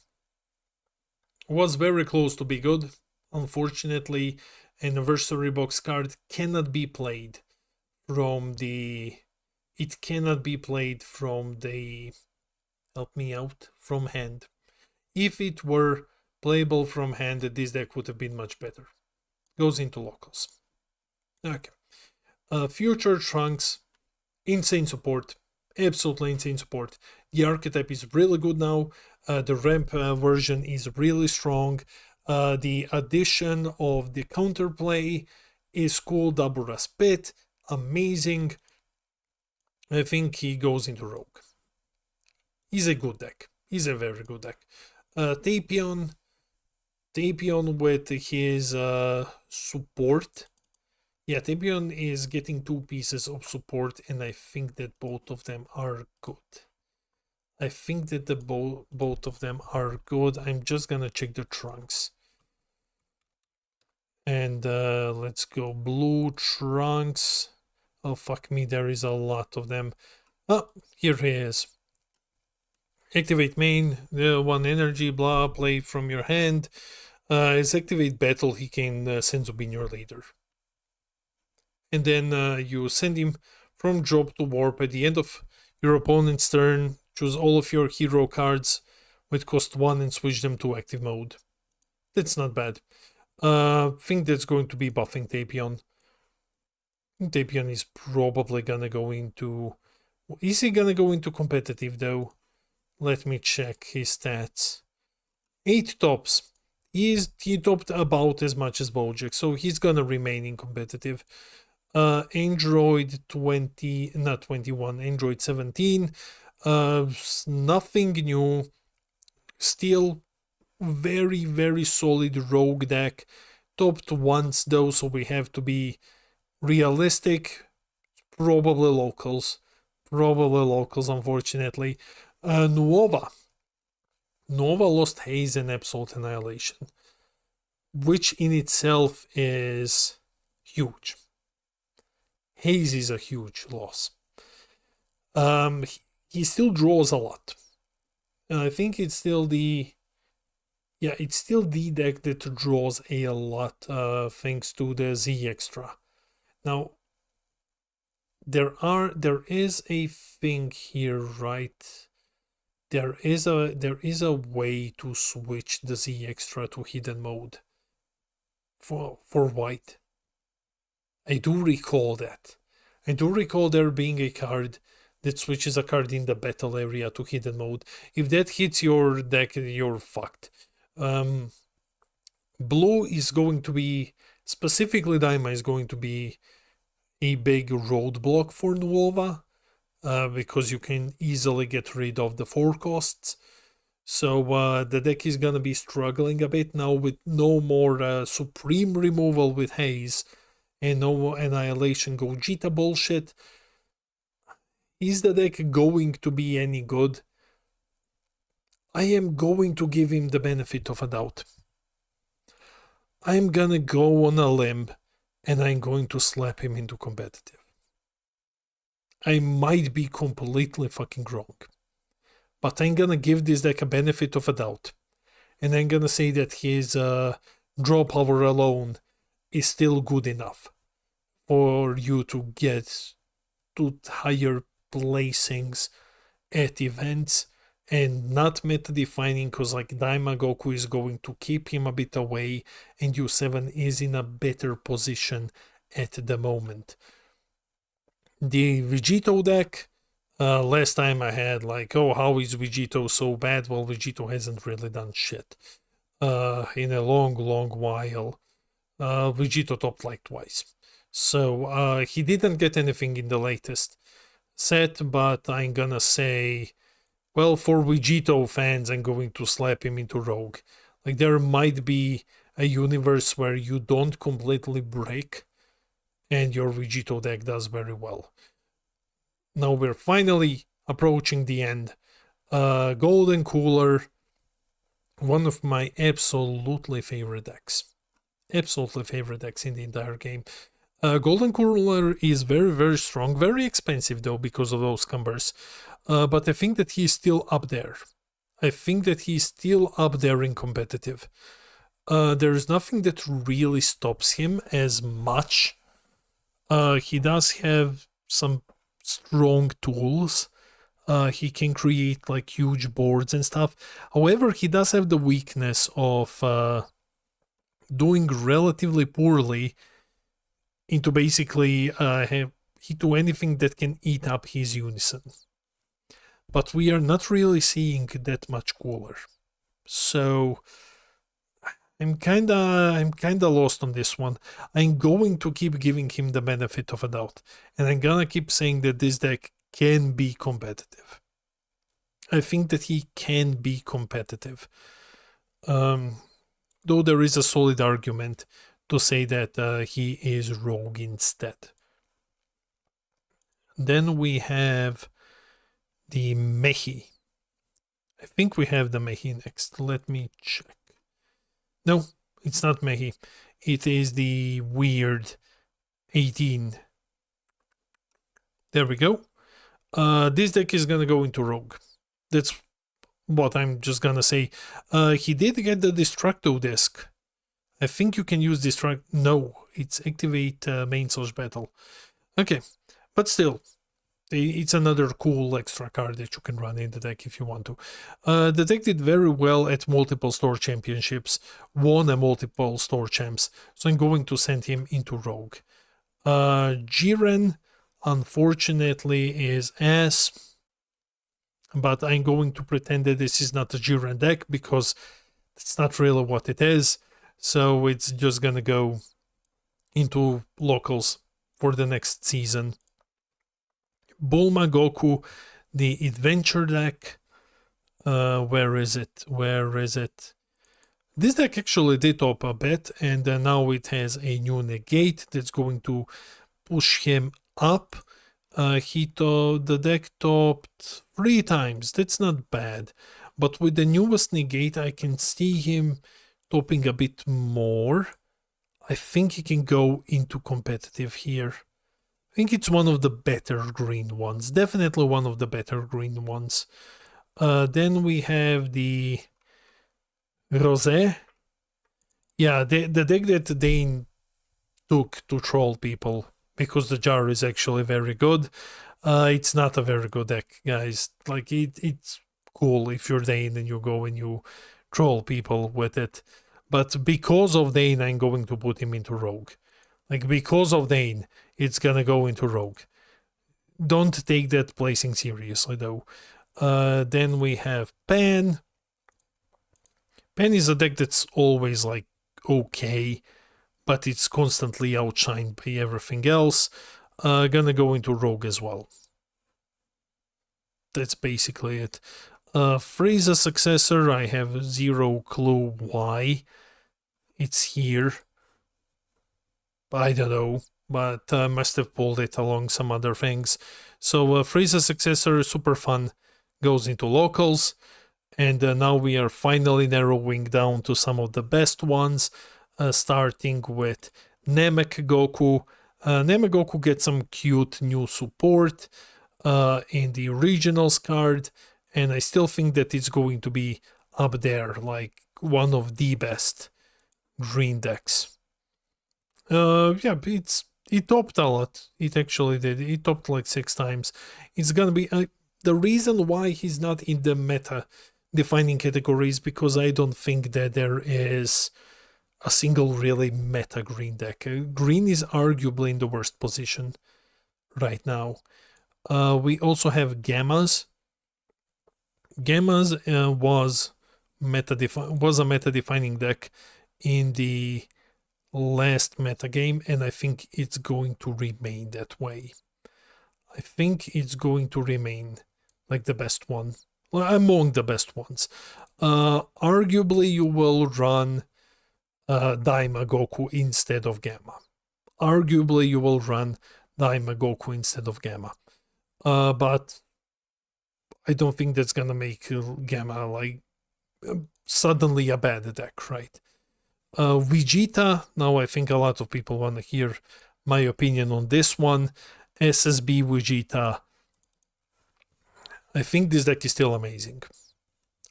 S1: Was very close to be good. Unfortunately, anniversary box card cannot be played from the Help me out. From hand. If it were playable from hand, this deck would have been much better. Goes into locals. Okay. Future Trunks. Insane support. Absolutely insane support. The archetype is really good now. The ramp version is really strong. The addition of the counterplay is cool. Double Raspet. Amazing. I think he goes into Rogue. He's a good deck. He's a very good deck. Tapion with his support. Yeah, Tapion is getting 2 pieces of support, and I think that both of them are good. I think that both of them are good. I'm just gonna check the trunks. And let's go blue trunks. Oh, fuck me, there is a lot of them. Oh, here he is. Activate main, 1 energy, blah, play from your hand. As activate battle, he can Senzubin your leader. And then you send him from drop to warp. At the end of your opponent's turn, choose all of your hero cards with cost 1 and switch them to active mode. That's not bad. Think that's going to be buffing Tapion. Tapion is probably gonna go into... Is he gonna go into competitive though? Let me check his stats. 8 tops. He topped about as much as Bojack, so he's gonna remain in competitive. Android 20, not 21, Android 17. Nothing new. Still very, very solid rogue deck. Topped once though, so we have to be realistic. Probably locals, unfortunately. Nova lost Haze and Absolute Annihilation, which in itself is huge. Haze is a huge loss. He still draws a lot. I think it's still the deck that draws a lot, thanks to the Z extra. Now, there is a thing here, right? There is a way to switch the Z extra to hidden mode for white. I do recall that. I do recall there being a card that switches a card in the battle area to hidden mode. If that hits your deck, you're fucked. Blue is going to be, specifically Daima is going to be a big roadblock for Nuova, because you can easily get rid of the 4 costs. So the deck is gonna be struggling a bit now with no more Supreme removal with Haze and no Annihilation Gogeta bullshit. Is the deck going to be any good? I am going to give him the benefit of a doubt. I'm gonna go on a limb and I'm going to slap him into competitive. I might be completely fucking wrong, but I'm gonna give this deck a benefit of a doubt, and I'm gonna say that his draw power alone is still good enough for you to get to higher placings at events, and not meta defining, because like Daima Goku is going to keep him a bit away, and U7 is in a better position at the moment. The Vegito deck, last time I had like, oh, how is Vegito so bad? Well, Vegito hasn't really done shit in a long while. Vegito topped like twice, so he didn't get anything in the latest set, but I'm gonna say, well, for Vegito fans, I'm going to slap him into Rogue. Like, there might be a universe where you don't completely break and your Vegito deck does very well. Now we're finally approaching the end. Golden Cooler, one of my absolutely favorite decks. Absolutely favorite decks in the entire game. Golden Cooler is very, very strong. Very expensive though because of those cumbers. But I think that he's still up there. I think that he's still up there in competitive. There's nothing that really stops him as much. He does have some strong tools. He can create like huge boards and stuff. However, he does have the weakness of doing relatively poorly into basically into anything that can eat up his unison. But we are not really seeing that much cooler. So I'm kinda lost on this one. I'm going to keep giving him the benefit of a doubt. And I'm gonna keep saying that this deck can be competitive. I think that he can be competitive. Though there is a solid argument to say that he is rogue instead. Then we have the Mehi. I think we have the Mehi next. Let me check. No, it's not Mehi. It is the weird 18. There we go. This deck is gonna go into rogue. That's what I'm just gonna say. He did get the Destructo disc. I think you can use Destruct. No, it's activate main/battle. Okay, but still, it's another cool extra card that you can run in the deck if you want to. The deck did very well at multiple store championships, won a multiple store champs, so I'm going to send him into rogue. Jiren, unfortunately, is ass, but I'm going to pretend that this is not a Jiren deck because it's not really what it is. So it's just gonna go into locals for the next season. Bulma Goku, the adventure deck. Where is it? Where is it? This deck actually did top a bit, and now it has a new negate that's going to push him up. The deck topped 3 times. That's not bad. But with the newest negate, I can see him topping a bit more. I think he can go into competitive here. I think it's one of the better green ones. Definitely one of the better green ones. Then we have the Rosé. Yeah, the deck that Dane took to troll people, because the jar is actually very good. It's not a very good deck, guys. Like it's cool if you're Dane and you go and you troll people with it. But because of Dane, I'm going to put him into rogue. Like because of Dane, it's gonna go into rogue. Don't take that placing seriously though. Then we have Pan. Pan is a deck that's always like okay, but it's constantly outshined by everything else. Gonna go into rogue as well. That's basically it. Frieza successor, I have zero clue why it's here. I don't know, but must have pulled it along some other things. So Frieza successor, super fun, goes into locals. And now we are finally narrowing down to some of the best ones, starting with Namek Goku. Namek Goku gets some cute new support in the regionals card, and I still think that it's going to be up there, like one of the best green decks. Yeah, it topped a lot. It actually did. It topped like 6 times. It's gonna be the reason why he's not in the meta defining categories, because I don't think that there is a single really meta green deck. Green is arguably in the worst position right now. We also have Gammas. Gammas was a meta defining deck in the last metagame, and I think it's going to remain that way. I think it's going to remain like the best one. Among the best ones. Arguably, you will run Daima Goku instead of Gamma. Arguably, you will run Daima Goku instead of Gamma. But I don't think that's gonna make Gamma like suddenly a bad deck, right? Vegeta, now I think a lot of people want to hear my opinion on this one. SSB Vegeta. I think this deck is still amazing.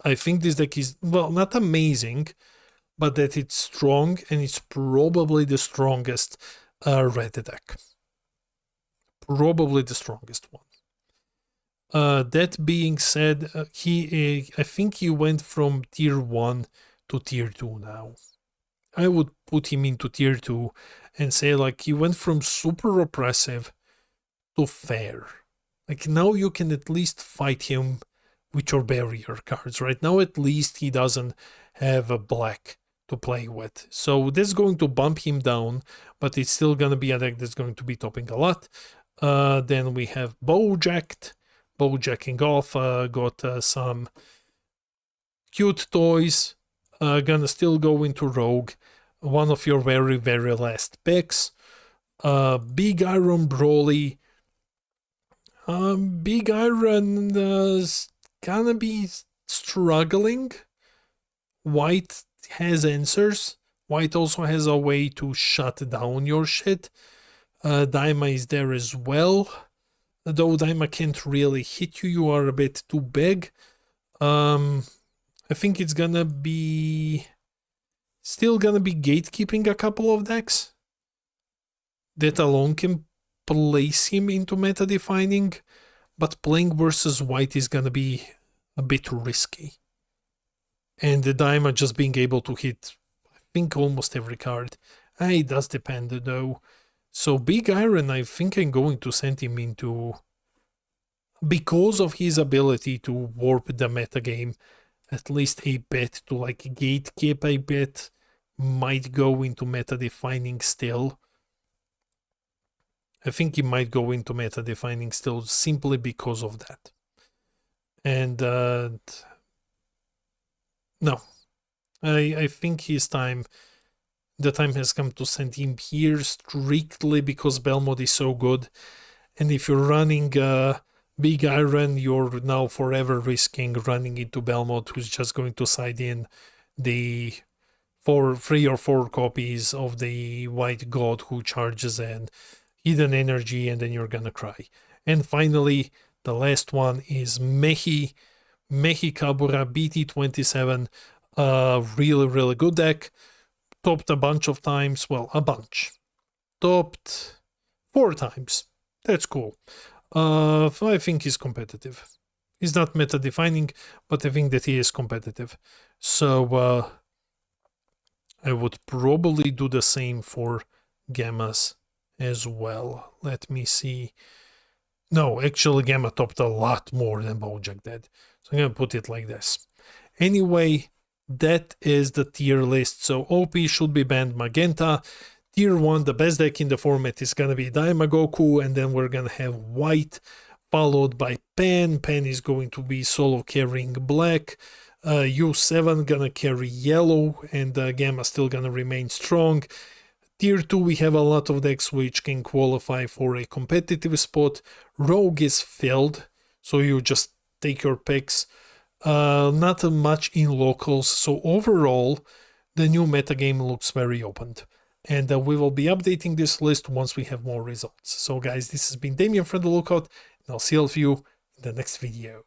S1: I think this deck is, well, not amazing, but that it's strong, and it's probably the strongest red deck. Probably the strongest one. That being said, I think he went from tier 1 to tier 2 now. I would put him into tier 2 and say like he went from super oppressive to fair. Like now you can at least fight him with your barrier cards. Right now at least he doesn't have a black to play with. So this is going to bump him down, but it's still going to be a deck that's going to be topping a lot. Then we have Bowjacking off, got some cute toys, gonna still go into Rogue, one of your very, very last picks. Big Iron Broly. Big Iron is gonna be struggling. White has answers. White also has a way to shut down your shit. Daima is there as well. Though Daima can't really hit you, you are a bit too big. I think it's gonna be still gonna be gatekeeping a couple of decks. That alone can place him into meta defining, but playing versus white is gonna be a bit risky. And the Daima just being able to hit, I think, almost every card. It does depend though. So Big Iron, I think I'm going to send him into, because of his ability to warp the metagame, at least a bit to like gatekeep a bit, might go into meta defining still. I think he might go into meta defining still simply because of that. And no, I think his time, the time has come to send him here strictly because Belmont is so good. And if you're running Big Iron, you're now forever risking running into Belmont, who's just going to side in the 3 or 4 copies of the White God who charges and hidden energy, and then you're gonna cry. And finally, the last one is Mehi Kabura BT27. Really, really good deck. Topped a bunch of times. Well, a bunch. Topped 4 times. That's cool. I think he's competitive. He's not meta defining, but I think that he is competitive. So I would probably do the same for Gammas as well. Let me see. No, actually Gamma topped a lot more than Bojack did. So I'm going to put it like this. Anyway, that is the tier list. So OP should be banned Magenta. Tier 1, the best deck in the format is going to be Daima Goku, and then we're going to have White, followed by Pan. Pan is going to be solo carrying Black. U7 gonna carry Yellow, and Gamma still gonna remain strong. Tier 2, we have a lot of decks which can qualify for a competitive spot. Rogue is filled, so you just take your picks. Not much in locals, so overall, the new metagame looks very opened. And we will be updating this list once we have more results. So guys, this has been Damien from The Lookout, and I'll see all of you in the next video.